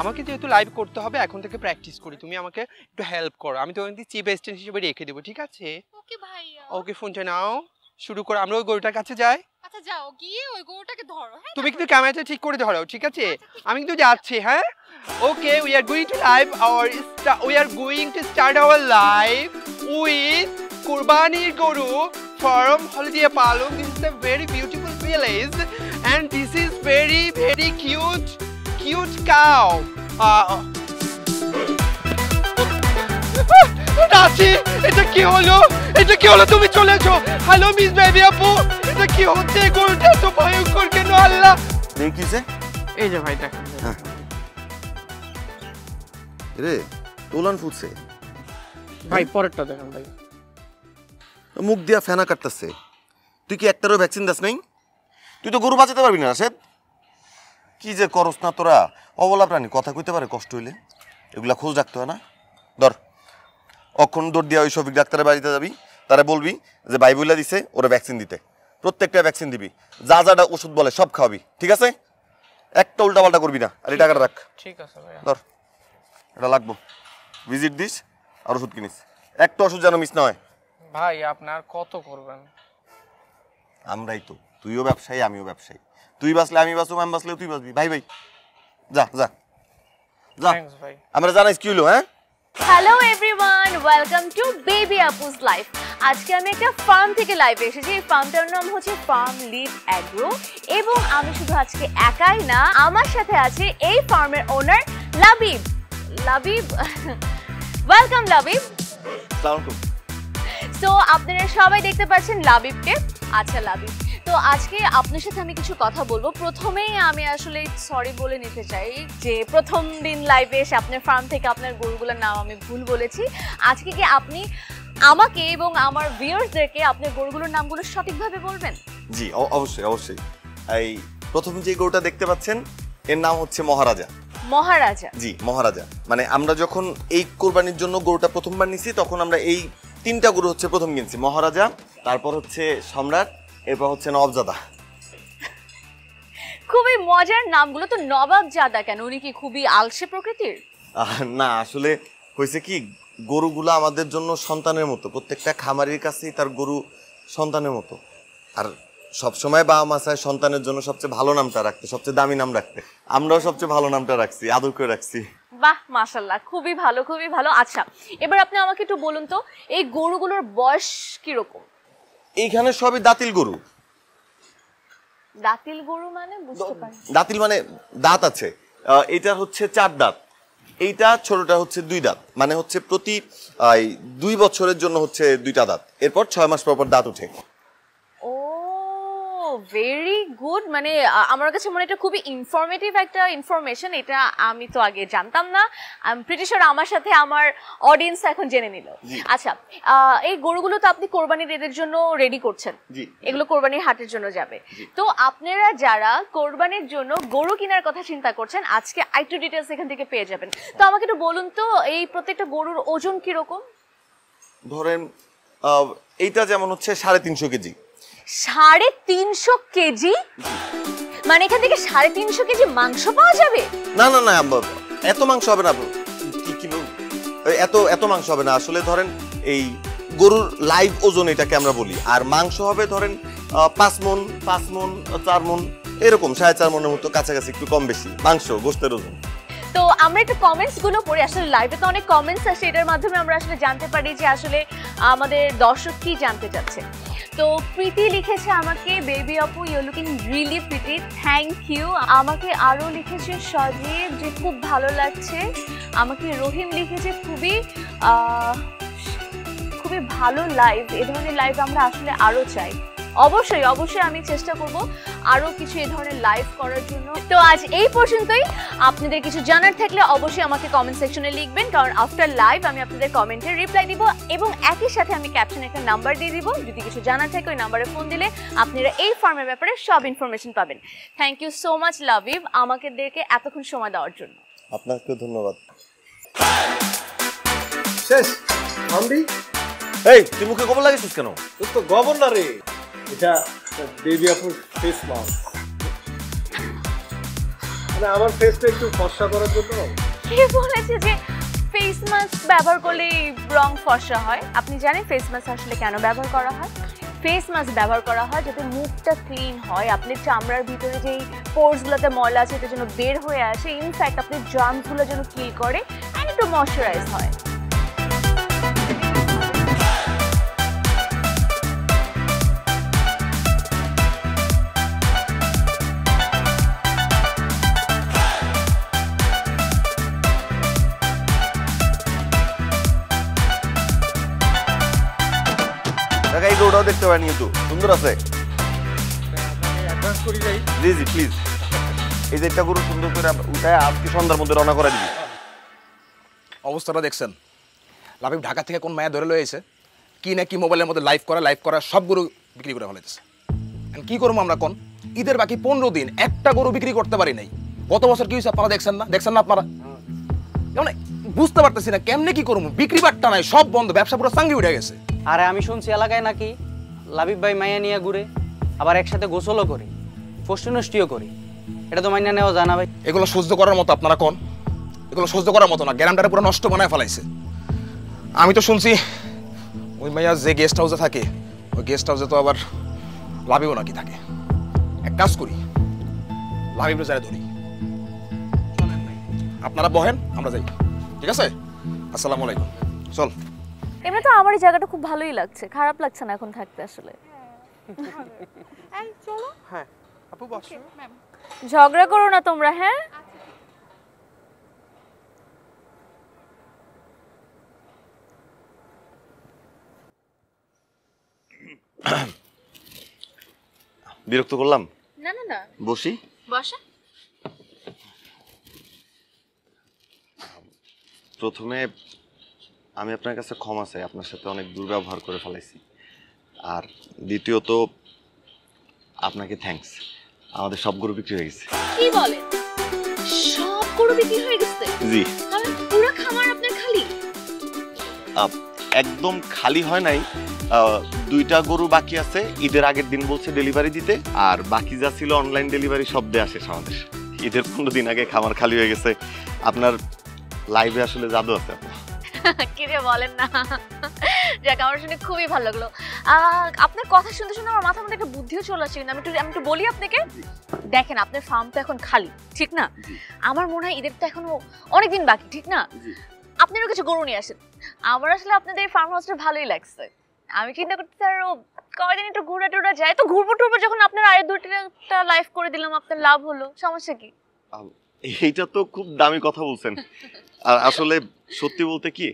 আমাকে যেহেতু লাইভ করতে হবে এখন থেকে প্র্যাকটিস করি, তুমি আমাকে একটু হেল্প করো, আমি তোমাকে চিফ অ্যাসিস্ট্যান্ট হিসেবে রেখে দেবো, ঠিক আছে? ওকে ভাইয়া। ওকে, ফোনটা নাও, শুরু করো। আমরা ওই গরুটার কাছে যাই। আচ্ছা যাও, গিয়ে ওই গরুটাকে ধরো। হ্যাঁ, তুমি কিন্তু ক্যামেরাটা ঠিক করে ধরো, ঠিক আছে? আমি কিন্তু যাচ্ছি। হ্যাঁ, okay, we are going to live our we are going to start our live with কুরবানির গরু from Holdia Palung. This is a very beautiful village and this is very cute cow. নাচি, এটা কি হলো? এটা কি হলো? তুমি চলে এসো। হ্যালো মিস বেবি আপু, এটা কি হচ্ছে? গরুটা তো ভয়ঙ্কর কেন? আল্লাহ, দেখিছে এই যে ভাই দেখেন রে তোলান ফুটছে ভাই, পরেরটা দেখেন ভাই। মুখ দিয়া ফেনা কাটতেছে। তুই কি একটারও ভ্যাকসিন দাস নাই? তুই তো গরু বাঁচাতে পারবি না রাশেদ। কি যে করস না তোরা, অবলা প্রাণী, কথা কইতে পারে কষ্ট হইলে, এগুলা খোঁজ রাখতে হয় না? ধর অক্ষণ দৌড় দিয়া ওই শফিক ডাক্তারের বাড়িতে যাবি, তারা বলবি যে বাইবুল্লা দিছে ওরা ভ্যাকসিন দিতে, প্রত্যেকটা ভ্যাকসিন দিবি, যা যা ওষুধ বলে সব খাওয়াবি, ঠিক আছে? একটা উল্টাপাল্টা করবি না। আর এই টাকাটা রাখ, ঠিক আছে ভাই। ধর এটা লাগবো, ভিজিট দিস আর ওষুধ কিনিস, একটা ওষুধ যেন মিস না হয়। ভাই আপনার কত করবেন? আমরাই তো, তুইও ব্যবসায়ী আমিও ব্যবসায়ী, তুই বাঁচলে আমি বাঁচবো, আমি বাঁচলে তুই বাঁচবি, ভাই ভাই যা যা যা। ভাই আমরা জানাইস কি হলো? হ্যাঁ, hello everyone, welcome to baby আপুস লাইফ। আজকে আমি একটা ফার্ম থেকে লাইভে এসেছি। এই ফার্মটার নাম হচ্ছে ফার্ম লিভ অ্যাগ্রো এবং আমি শুধু আজকে একাই না, আমার সাথে আছে এই ফার্মের ওনার লাবিব। ওয়েলকাম লাবিব। তো আপনারা সবাই দেখতে পাচ্ছেন লাবিবকে। আচ্ছা লাবিব, তো আজকে আপনার সাথে আমি কিছু কথা বলবো। প্রথমেই আমি আসলে সরি বলে নিতে চাই যে প্রথম দিন লাইভে এসে আপনার ফার্ম থেকে আপনার গরুগুলোর নাম আমি ভুল বলেছি। আজকে কি আপনি আমাকে এবং আমার ভিউয়ার্সদেরকে আপনার গরুগুলোর নামগুলো সঠিকভাবে বলবেন? জি অবশ্যই অবশ্যই। এই প্রথম যে গরুটা দেখতে পাচ্ছেন এর নাম হচ্ছে মহারাজা। মহারাজা? জি মহারাজা। মানে আমরা যখন এই কোরবানির জন্য গরুটা প্রথমবার নিছি তখন আমরা এই তিনটা গরু হচ্ছে প্রথম কিনছি, মহারাজা, তারপর হচ্ছে সম্রাট, এরপর হচ্ছে নবাবজাদা। খুবই মজার নামগুলো তো। নবাবজাদা কেন? উনি কি খুবই আলসে প্রকৃতির? না, আসলে হয়েছে কি, গরুগুলো আমাদের জন্য সন্তানের মতো, প্রত্যেকটা খামারির কাছেই তার গরু সন্তানের মতো। আর সবসময় বাবা মা চায় সন্তানের জন্য সবচেয়ে ভালো নামটা রাখতে, সবচেয়ে দামি নাম রাখতে। আমরাও সবচেয়ে ভালো নামটা রাখছি, আদর করে রাখছি। বাহ, মাশাআল্লাহ, খুবই ভালো, খুবই ভালো। আচ্ছা, এবার আপনি আমাকে একটু বলুন তো এই গরুগুলোর বয়স কিরকম? এইখানে সবই দাঁতিল গরু। দাঁতিল গরু মানে? বুঝতে পারি। দাঁতিল মানে দাঁত আছে। এটা হচ্ছে 4 দাঁত, এইটা ছোটটা হচ্ছে 2 দাঁত, মানে হচ্ছে প্রতি 2 বছরের জন্য হচ্ছে 2টা দাঁত, এরপর 6 মাস পর পর দাঁত ওঠে। ও ভেরি গুড। মানে আমার কাছে মনে এটা খুবই ইনফরমেটিভ একটা ইনফরমেশন। এটা আমি তো আগে জানতাম না। আই এম প্রিটি শিওর আমার সাথে আমার অডিয়েন্স এখন জেনে নিল। আচ্ছা, এই গরুগুলো তো আপনি কোরবানির ঈদের জন্য রেডি করছেন, এগুলো কোরবানির হাটের জন্য যাবে। তো আপনারা যারা কোরবানির জন্য গরু কেনার কথা চিন্তা করছেন, আজকে আইটু ডিটেইলস এখান থেকে পেয়ে যাবেন। তো আমাকে একটু বলুন তো এই প্রত্যেকটা গরুর ওজন কিরকম? ধরেন এইটা যেমন হচ্ছে 350 কেজি। 350 কেজি? মানে এখান থেকে 350 কেজি মাংস পাওয়া যাবে? না না না, এত মাংস হবে না, এত মাংস হবে না। আসলে ধরেন এই গরুর লাইভ ওজন এটাকে আমরা বলি, আর মাংস হবে ধরেন 5 মণ 4 মণ এরকম 4.5 মণের মতো কাছাকাছি, একটু কম বেশি মাংস গোশতের ওজন। তো আমরা একটু কমেন্টস গুলো পড়ি, আসলে লাইভে তো অনেক কমেন্টস আসে, এটার মাধ্যমে আমরা আসলে জানতে পারি যে আসলে আমাদের দর্শক কি জানতে চাচ্ছে। তো প্রীতি লিখেছে আমাকে, বেবি আপু you looking really pretty, thank you. আমাকে আরও লিখেছে সজীব যে খুব ভালো লাগছে। আমাকে রহিম লিখেছে খুবই ভালো লাইভ, এ ধরনের লাইভ আমরা আসলে আরও চাই। অবশ্যই অবশ্যই আমি চেষ্টা করব আরও কিছু এই ধরনের লাইভ করার জন্য। তো আজ এই পর্যন্তই। আপনাদের কিছু জানার থাকলে অবশ্যই আমাকে কমেন্ট সেকশনে লিখবেন, কারণ আফটার লাইভ আমি আপনাদের কমেন্টের রিপ্লাই দিব এবং একই সাথে আমি ক্যাপশনে একটা নাম্বার দিয়ে দিব, যদি কিছু জানার থাকে ওই নাম্বারে ফোন দিলে আপনারা এই ফার্মের ব্যাপারে সব ইনফরমেশন পাবেন। থ্যাংক ইউ সো মাচ লাভিব আমাদেরকে এতক্ষণ সময় দেওয়ার জন্য। আপনাকে ধন্যবাদ। শেষ আমরি। এই তুই মুখে গোবর লাগিয়েছিস কেন? তোর তো গোবর না রে, এটা বেবি আপুর ফেস মাস্ক, মানে আমার ফেসটা একটু ফর্সা করার জন্য। কে বলেছে যে ফেস মাস্ক ব্যবহার করলে রং ফর্সা হয়? আপনি জানেন ফেস মাস্ক আসলে কেন ব্যবহার করা হয়? ফেস মাস্ক ব্যবহার করা হয় যাতে মুখটা ক্লিন হয়, আপনার চামড়ার ভিতরে যেই পোর্সগুলোতে ময়লা আছে এটা যেন বের হয়ে আসে, ইনফ্যাক্ট আপনার জার্মসগুলো যেন কিল করে অ্যান্ড একটু ময়শ্চারাইজ হয়। এই গরুটাও দেখতে পাইনি, কিন্তু সুন্দর আছে। জি জি প্লিজ, এই যে একটা গরু সুন্দর করে উঠায় আজকে সন্ধ্যার মধ্যে রওনা করে দিবি। অবস্থাটা দেখছেন, লাভিব ঢাকা থেকে কোন মায়া ধরে লয়েছে, কি না কি মোবাইলের মধ্যে লাইভ করা সব গরু বিক্রি করে ফেলেছে। কি করবো আমরা কোন? ঈদের বাকি 15 দিন একটা গরু বিক্রি করতে পারি নাই। গত বছর কি হয়েছে আপনারা দেখছেন না আপনারা? মানে বুঝতে পারতেছি না কেমনে কি করবো, বিক্রি বাট্টা নাই, সব বন্ধ, ব্যবসা পুরো সাঙ্গি উঠে গেছে। আরে আমি শুনছি এলাকায় নাকি লাবিব ভাই মাইয়া নিয়ে ঘুরে, আবার একসাথে গোসলও করি, ফষ্টি নষ্টিও করি। এটা তো মাইনা নেওয়া যায় না ভাই। এগুলো সহ্য করার মতো আপনারা কোন? এগুলো সহ্য করার মতো না, গ্রামটারে পুরো নষ্ট বানায় ফেলাইছে। আমি তো শুনছি ওই মাইয়া যে গেস্ট হাউসে থাকে, ওই গেস্ট হাউসে তো আবার লাবিবও নাকি থাকে। এক কাজ করি, লাবিবরে যারা ধরি, আপনারা বহেন আমরা যাই, ঠিক আছে? আসসালামু আলাইকুম। চল। এমনি তো আমার এই জায়গাটা খুব ভালোই লাগছে, খারাপ লাগছে না এখন থাকতে আসলে। চলো। হ্যাঁ আপু বসো। ঝগড়া করো না তোমরা, হ্যাঁ? বিরক্ত করলাম? না না না, বসি। বসা। প্রথমে আমি আপনার কাছে ক্ষমা চাই, আপনার সাথে অনেক দুর্ব্যবহার করে ফেলাইছি। আর দ্বিতীয়ত আপনাকে থ্যাঙ্কস, আমাদের সব গরু বিক্রি হয়ে গেছে। কি বলেন? সব গরু বিক্রি হয়ে গেছে? জি। তাহলে পুরো খামার আপনার খালি? একদম খালি হয় নাই, 2টা গরু বাকি আছে, ঈদের আগের দিন বলছে ডেলিভারি দিতে, আর বাকি যা ছিল অনলাইন ডেলিভারি সব দেয়া শেষ আমাদের। ঈদের 15 দিন আগে খামার খালি হয়ে গেছে। আপনার লাইভে আসলে জাদু আছে আপু। কি যে বলেন না, যাক আমার শুনে খুবই ভালো লাগলো। আপনার কথা শুনতে শুনতে আমার মাথার মধ্যে একটা বুদ্ধিও চলে আসছে, কিন্তু আমি একটু বলি আপনাকে। দেখেন আপনার ফার্ম তো এখন খালি, ঠিক না? আমার মনে হয় ঈদের তো এখনো অনেকদিন বাকি, ঠিক না? আপনারও কিছু গরু নিয়ে আসেন। আমার আসলে আপনাদের এই ফার্ম হাউসটা ভালোই লাগছে। আমি চিন্তা করতে আরো কয়দিন একটু ঘুরে টুরা যায়, তো ঘুরবো টুরবো যখন আপনার আরে 2টা লাইভ করে দিলাম, আপনার লাভ হলো, সমস্যা কি? এইটা তো খুব দামি কথা বলছেন। আর আসলে সত্যি বলতে কি,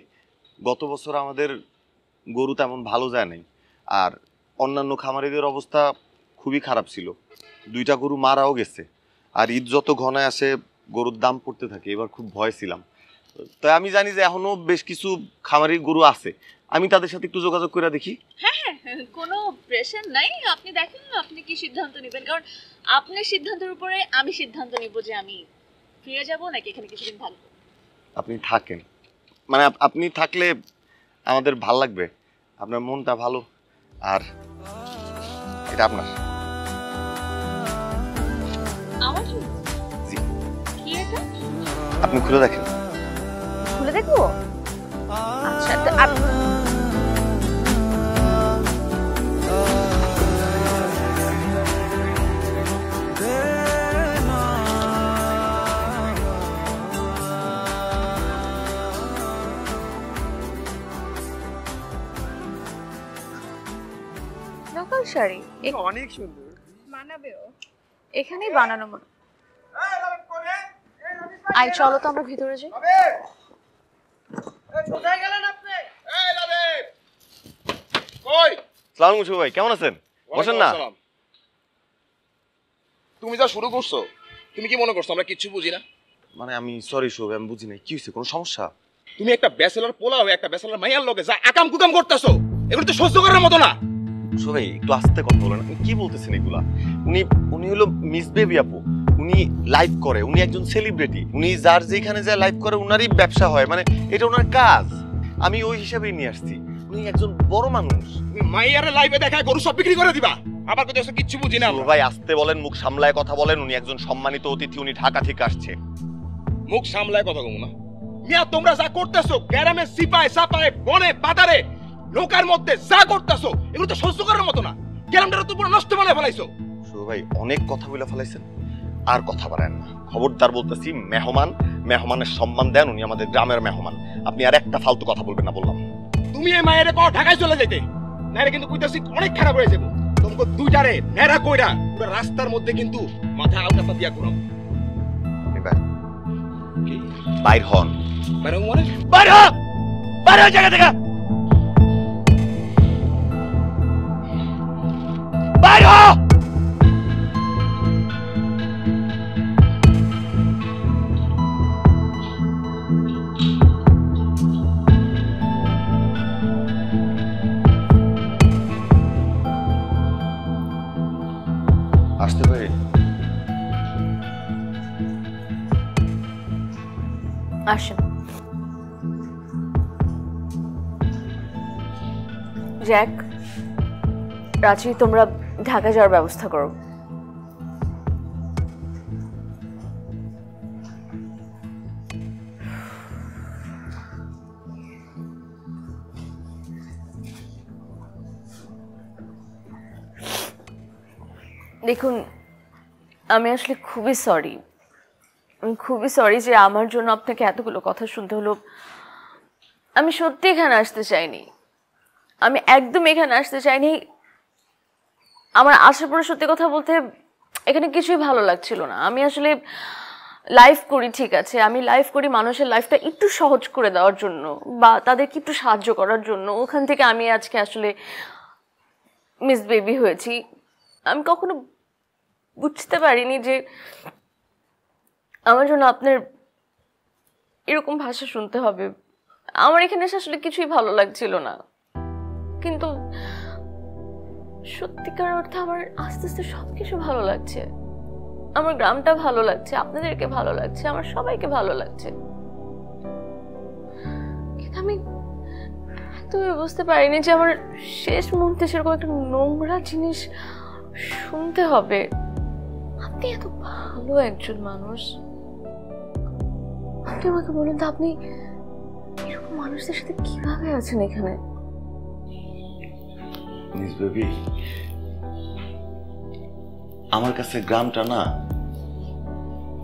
গত বছর আমাদের গরু তেমন ভালো যায় নাই, আর অন্যান্য খামারিদের অবস্থা খুবই খারাপ ছিল। 2টা গরু মারাও গেছে, আর ঈদ যত ঘনায় আসে গরুর দাম পড়তে থাকে। এবার খুব ভয় ছিলাম। তাই আমি জানি যে এখনো বেশ কিছু খামারির গরু আছে, আমি তাদের সাথে একটু যোগাযোগ করে দেখি। হ্যাঁ হ্যাঁ, কোনো প্রেশার নাই, আপনি দেখেন আপনি কি সিদ্ধান্ত নেবেন, কারণ আপনার সিদ্ধান্তের উপরে আমি সিদ্ধান্ত নিব যে আমি ফিরে যাব নাকি এখানে কিছুদিন থাকবো। আপনি থাকেন, মানে আপনি থাকলে আমাদের ভাল লাগবে, আপনার মনটা ভালো। আর এটা আপনার। আমার জি। কি এটা? আপনি খুলে দেখেন। খুলে দেখবো? আচ্ছা, সিম্পল শাড়ি অনেক সুন্দর মানাবেও এখানেই বানানো মনে আই চলো তো আমরা ভিতরে যাই কোথায় গেলেন আপনি এই লাবিব কই আসসালামু আলাইকুম ভাই কেমন আছেন বসেন না তুমি যা শুরু করছো তুমি কি মনে করছো আমরা কিচ্ছু বুঝি না মানে আমি সরি শুভ আমি বুঝি নাই কি হয়েছে কোনো সমস্যা তুমি একটা ব্যাচেলর পোলা হয়ে একটা ব্যাচেলর মাইয়ার লগে যা আকাম কুকাম করতেছো এগুলো তো সহ্য করার মতো না শুভ ভাই একটু আস্তে কথা বলেন আপনি কি বলতেছেন এগুলা উনি হলো মিস বেবি আপু উনি লাইভ করে উনি একজন সেলিব্রিটি উনি যার যেখানে যা লাইভ করে উনারই ব্যবসা হয় মানে এটা ওনার কাজ আমি ওই হিসাবেই নিয়ে আসছি উনি একজন বড় মানুষ মাইয়ারে লাইভে দেখায় গরু সব বিক্রি করে দিবা আবার কত কিচ্ছু বুঝি না ভাই আস্তে বলেন মুখ সামলায় কথা বলেন উনি একজন সম্মানিত অতিথি উনি ঢাকা থেকে আসছে মুখ সামলায় কথা কম না মিয়া তোমরা যা করতেছো গ্রামে সিপাই সাপাই বনে বাজারে লোকের মধ্যে যা করতেছো এগুলো তো সহ্য করার মতো না গ্রামটা তো পুরো নষ্ট বানায় ফেলাইছো শুভ ভাই অনেক কথা বলে ফেলাইছেন আর কথা বাড়ান না খবরদার বলতেছি মেহমানের সম্মান দেন উনি আমাদের গ্রামের মেহমান আপনি আর একটা ফালতু কথা বলবেন না বললাম তুমি এই মায়ের কও ঢাকায় চলে যেতে নাইলে কিন্তু কইতাছি অনেক খারাপ হয়ে যাবে তোমাকে দুইটারে নেড়া কইরা পুরো রাস্তার মধ্যে কিন্তু মাথা আলকাতা দিয়া ঘুরাও বাইর হন বাইরে মানে বাইরে জায়গা থেকে বাইরে আসতে পারি আসেন জ্যাক রাঁচি তোমরা ঢাকা যাওয়ার ব্যবস্থা করো দেখুন আমি আসলে খুবই সরি যে আমার জন্য আপনাকে এতগুলো কথা শুনতে হলো আমি সত্যি এখানে আসতে চাইনি আমি একদম এখানে আসতে চাইনি আমার আসার পরে সত্যি কথা বলতে এখানে কিছুই ভালো লাগছিল না আমি আসলে লাইভ করি ঠিক আছে আমি লাইভ করি মানুষের লাইফটা একটু সহজ করে দেওয়ার জন্য বা তাদেরকে একটু সাহায্য করার জন্য ওখান থেকে আমি আজকে আসলে মিস বেবি হয়েছি আমি কখনো বুঝতে পারিনি যে আমার জন্য আপনার এরকম ভাষা শুনতে হবে আমার এখানে এসে আসলে কিছুই ভালো লাগছিল না কিন্তু সত্যিকার অর্থে আমার আস্তে আস্তে সবকিছু ভালো লাগছে আমার গ্রামটা ভালো লাগছে আপনাদেরকে ভালো লাগছে আমার সবাইকে ভালো লাগছে কিন্তু আমি একদমই বুঝতে পারিনি যে আমার শেষ মুহূর্তে সেরকম একটা নোংরা জিনিস শুনতে হবে আপনি এত ভালো একজন মানুষ আপনি আমাকে বলুন তো আপনি এরকম মানুষদের সাথে কিভাবে আছেন এখানে মিস বেবি আমার কাছে গ্রামটা না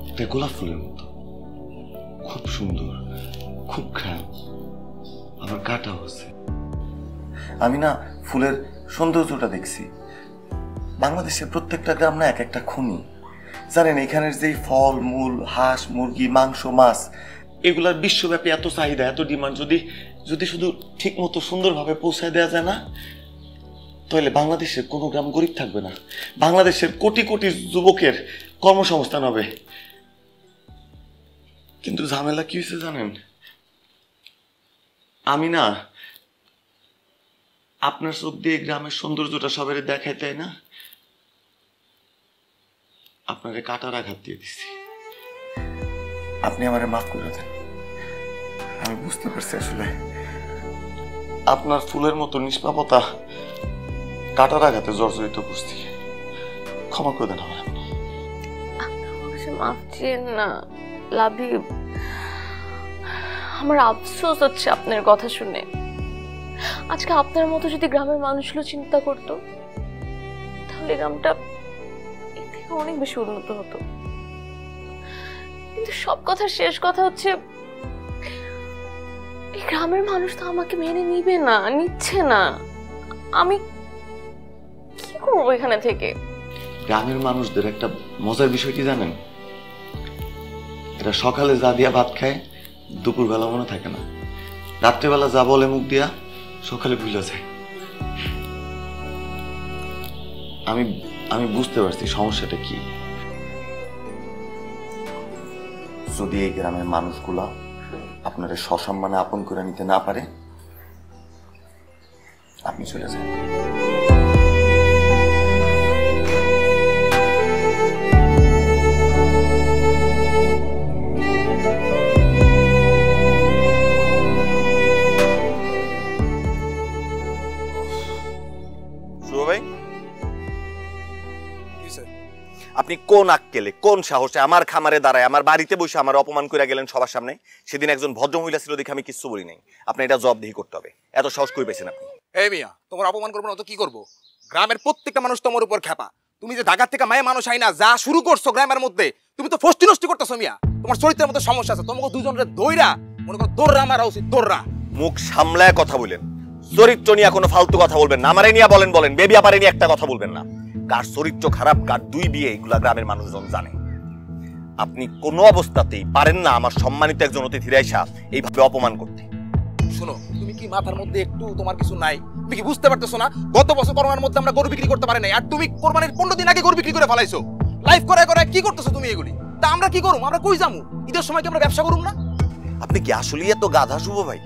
একটা গোলাপ ফুলের মতো খুব সুন্দর খুব ঘ্রাণ আমার কাটা হচ্ছে আমি না ফুলের সৌন্দর্যটা দেখছি বাংলাদেশের প্রত্যেকটা গ্রাম না এক একটা খনি জানেন এখানের যে ফল মূল হাঁস মুরগি মাংস মাছ এগুলার বিশ্বব্যাপী এত চাহিদা এত ডিমান্ড যদি শুধু ঠিক মতো সুন্দরভাবে পৌঁছায় দেওয়া যায় না তাহলে বাংলাদেশের কোনো গ্রাম গরিব থাকবে না বাংলাদেশের কোটি কোটি যুবকের কর্মসংস্থান হবে কিন্তু ঝামেলা কি হয়েছে জানেন আমি না আপনার চোখ দিয়ে গ্রামের সৌন্দর্যটা সবাই দেখাইতে না আপনাকে কাটার আঘাত দিয়ে দিচ্ছি আপনি আমারে মাফ করে দেন আমি বুঝতে পারছি আসলে আপনার ফুলের মতো নিষ্পাপতা কাটার আঘাতে জর্জরিত করছি ক্ষমা করে দেন আমার আপনি মাফ চেন না লাবিব আমার আফসোস হচ্ছে আপনার কথা শুনে আজকে আপনার মতো যদি গ্রামের মানুষগুলো চিন্তা করতো তাহলে গ্রামটা এর থেকে অনেক বেশি উন্নত হতো কিন্তু সব কথার শেষ কথা হচ্ছে এই গ্রামের মানুষ তো আমাকে মেনে নিবে না নিচ্ছে না আমি করবো এখানে থেকে? গ্রামের মানুষদের একটা মজার বিষয় কি জানেন, এরা সকালে যা দিয়া ভাত খায় দুপুরবেলা মনে থাকে না, রাত্রেবেলা যা বলে মুখ দিয়া সকালে ভুলে যায়। আমি বুঝতে পারছি সমস্যাটা কি। যদি এই গ্রামের মানুষগুলা আপনারা সসম্মানে আপন করে নিতে না পারে, আপনি চলে যান। আপনি কোন আক্কেলে কোন সাহসে আমার খামারে দাঁড়ায় আমার বাড়িতে বসে আমার অপমান করে গেলেন সবার সামনে? সেদিন একজন ভদ্রমহিলা ছিল দেখে আমি কিচ্ছু বলি নাই। আপনি এটা জবাবদিহি করতে হবে। এত সাহস কই পেয়েছেন আপনি? এই মিয়া, তোমার অপমান করবো না তো কি করবো? গ্রামের প্রত্যেকটা মানুষ তোমার উপর খেপা। তুমি যে ঢাকা থেকে মায়ে মানুষ আই না যা শুরু করছো গ্রামের মধ্যে, তুমি তো ফষ্টি নষ্টি করতেছো মিয়া। তোমার চরিত্রের মধ্যে সমস্যা আছে। তোমাকে দুজনের দইরা মনে করো দৌড়া মারা উচিত, দৌড়া। মুখ সামলায় কথা বলেন, চরিত্র নিয়ে কোনো ফালতু কথা বলবেন না। আমারে নিয়ে বলেন, বেবি আপারে নিয়ে একটা কথা বলবেন না। কার চরিত্র খারাপ, কার দুই বিয়ে, এগুলা গ্রামের মানুষজন জানে। আপনি কোনো অবস্থাতেই পারেন না আমার সম্মানিত একজন অতিথির আইসা এইভাবে অপমান করতে। শোনো, তুমি কি মাথার মধ্যে একটু তোমার কিছু নাই? তুমি কি বুঝতে পারতেছো না গত বছর করোনার মধ্যে আমরা গরু বিক্রি করতে পারি নাই, আর তুমি কোরবানির 15 দিন আগে গরু বিক্রি করে ফেলাইছো। লাইভ করে কি করতেছো তুমি এগুলি? তা আমরা কি করব? আমরা কই যামু? ঈদের সময় কি আমরা ব্যবসা করব না? আপনি কি আসলেই এত গাধা শুভ ভাই?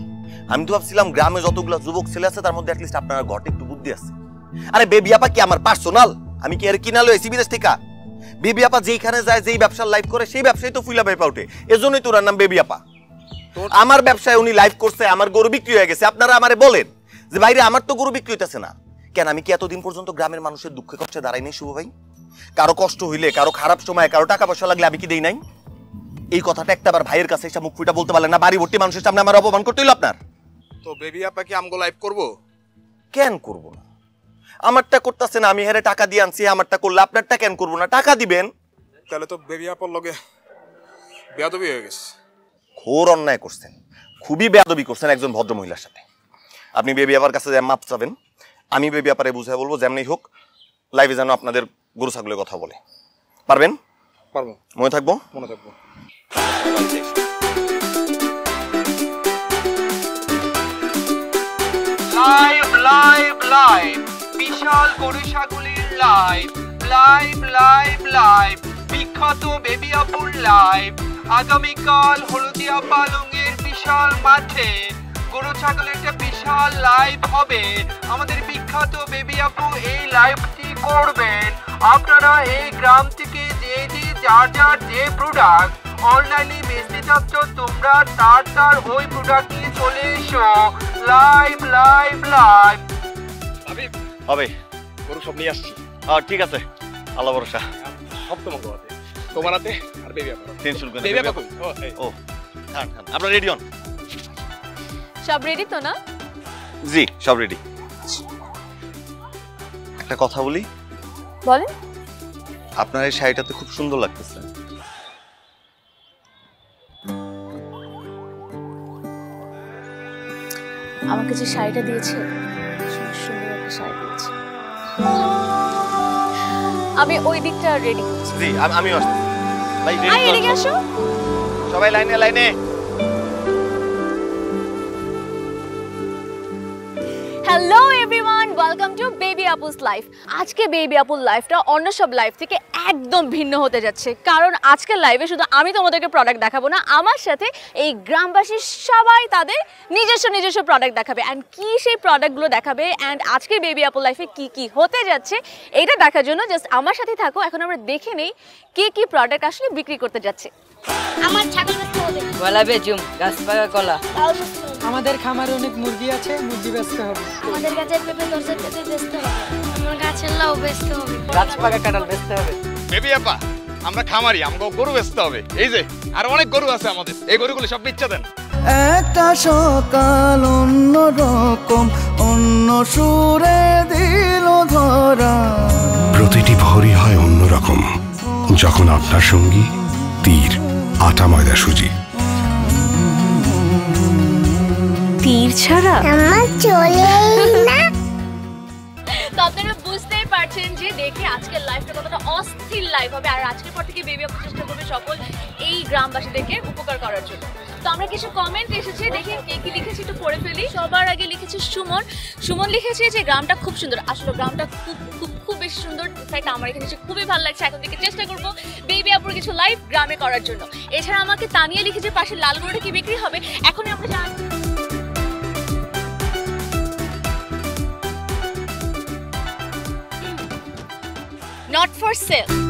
আমি তো ভাবছিলাম গ্রামে যতগুলো যুবক ছেলে আছে তার মধ্যে অ্যাটলিস্ট আপনার ঘরটা একটু বুদ্ধি আছে। আরে বেবি আপা কি আমার পার্সোনাল? আমি কি এর কিনা লইছি বিদেশ থেকে? বেবি আপা যেইখানে যায়, যেই ব্যবসার লাইভ করে, সেই ব্যবসায় তো ফুলা ভাই পাউটে। এজন্যই তো ওর নাম বেবি আপা। আমার ব্যবসায় উনি লাইভ করছে, আমার গরু বিক্রি হয়ে গেছে। আপনারা আমারে বলেন যে বাইরে আমার তো গরু বিক্রি হইতেছে না কেন? আমি কি এতদিন পর্যন্ত গ্রামের মানুষের দুঃখে কষ্টে দাঁড়াই নাই শুভ ভাই? কারো কষ্ট হইলে, কারো খারাপ সময়, কারো টাকা পয়সা লাগলে আমি কি দেই নাই? এই কথাটা একটাবার ভাইয়ের কাছে এসে মুখ ফুটা বলতে পারলেন না? বাড়ি ভর্তি মানুষের সামনে আমার অপমান করতে হইল আপনার। তো বেবি আপা কি আমগো লাইভ করব? কেন করব না? আমারটা করতেছে না, আমি হেরে টাকা দিয়ে আনছি। আমারটা করলে আপনারটা কেন করব না? টাকা দিবেন। তাহলে তো বেবি আপার লগে বেয়াদবি হয়ে গেছে। ঘোর অন্যায় করছেন, খুবই বেয়াদবি করছেন একজন ভদ্র মহিলার সাথে। আপনি বেবি আপার কাছে মাপ চাবেন, আমি বেবি আপারে বুঝাই বলবো যেমনি হোক লাইভে যেন আপনাদের গরু ছাগলের কথা বলে। পারবেন? পারবো। মনে থাকবো? মনে থাকবো। লাইভ লাইভ লাইভ বিশাল গরু ছাগলের লাইভ লাইভ লাইভ লাইভ বিখ্যাত বেবি আপুর লাইভ। আগামীকাল হলদিয়া পালংয়ের বিশাল মাঠে গরু ছাগলের একটা বিশাল লাইভ হবে। আমাদের বিখ্যাত বেবি আপু এই লাইভটি করবেন। আপনারা এই গ্রাম থেকে যে যার যে প্রোডাক্ট অনলাইনে বেচতে চাচ্ছ, তোমরা তার ওই প্রোডাক্ট নিয়ে চলে এসো। লাইভ লাইভ লাইভ হবে। গরু সব নিয়ে আসছি। ঠিক আছে, আল্লাহ ভরসা। সব তোমার হাতে, তোমার হাতে আর বেবি আপা। টেনশন করেন না। বেবি আপা ও আপনারা রেডি হন? সব রেডি তো না? জি সব রেডি। একটা কথা বলি। বলেন। আপনার এই শাড়িটাতে খুব সুন্দর লাগতেছে। আমাকে যে শাড়িটা দিয়েছে, সুন্দর একটা শাড়ি দিয়েছে। আমি ওই দিকটা রেডি করছি। জি আমিও আসছি। ভাই এদিকে আসো। সবাই লাইনে লাইনে। Hello everyone, welcome to baby আপুস লাইফ। আজকে বেবি আপুর লাইফটা অন্য সব লাইফ থেকে একদম ভিন্ন হতে যাচ্ছে, কারণ আজকের লাইভে শুধু আমি তোমাদেরকে প্রোডাক্ট দেখাবো না, আমার সাথে এই গ্রামবাসী সবাই তাদের নিজস্ব প্রোডাক্ট দেখাবে। অ্যান্ড কি সেই প্রোডাক্টগুলো দেখাবে, অ্যান্ড আজকের বেবি আপুর লাইফে কি কি হতে যাচ্ছে এইটা দেখার জন্য জাস্ট আমার সাথে থাকো। এখন আমরা দেখে নেই কি প্রোডাক্ট আসলে বিক্রি করতে যাচ্ছে। আমার ছাগল বেচতে হবে, কলা বেচুম, গাছ পাকা কলা। আমাদের খামারে অনেক মুরগি আছে, মুরগি বেচতে হবে। আমাদের গাছের পেঁপে দরজার পেঁপে বেচতে হবে। আমার গাছের লাউ বেচতে হবে। গাছ পাকা কাঁঠাল বেচতে হবে। বেবি আপা, আমরা খামারি, আমগো গরু বেচতে হবে। এই যে আর অনেক গরু আছে আমাদের, এই গরুগুলো সব বিচ্ছা দেন। একটা সকাল অন্য রকম অন্য সুরে দিল ধরা। প্রতিটি ভোরই হয় অন্যরকম যখন আপনার সঙ্গী তীর আটা ময়দা সুজি। তীর ছাড়া আমার চলে না। তো আপনারা বুঝতেই পারছেন পাচ্ছেন যে দেখে আজকের লাইফটা কতটা অস্থির লাইফ হবে। আর আজকের পর থেকে বেবি আপু চেষ্টা করবে সকল এই গ্রামবাসীদেরকে উপকার করার জন্য। তো আমরা কিছু কমেন্ট এসেছে, দেখি কে কি লিখেছে একটু পড়ে ফেলি। সবার আগে লিখেছে সুমন। সুমন লিখেছে যে গ্রামটা খুব সুন্দর। আসলে গ্রামটা খুব খুব খুব বেশি সুন্দর। ইনফ্যাক্ট আমার এখানে এসে খুবই ভালো লাগছে। এখন থেকে চেষ্টা করবো বেবি আপুর কিছু লাইভ গ্রামে করার জন্য। এছাড়া আমাকে তানিয়া লিখেছে পাশে লাল গরুটা কি বিক্রি হবে। এখন আমরা জানি নট ফর সেল।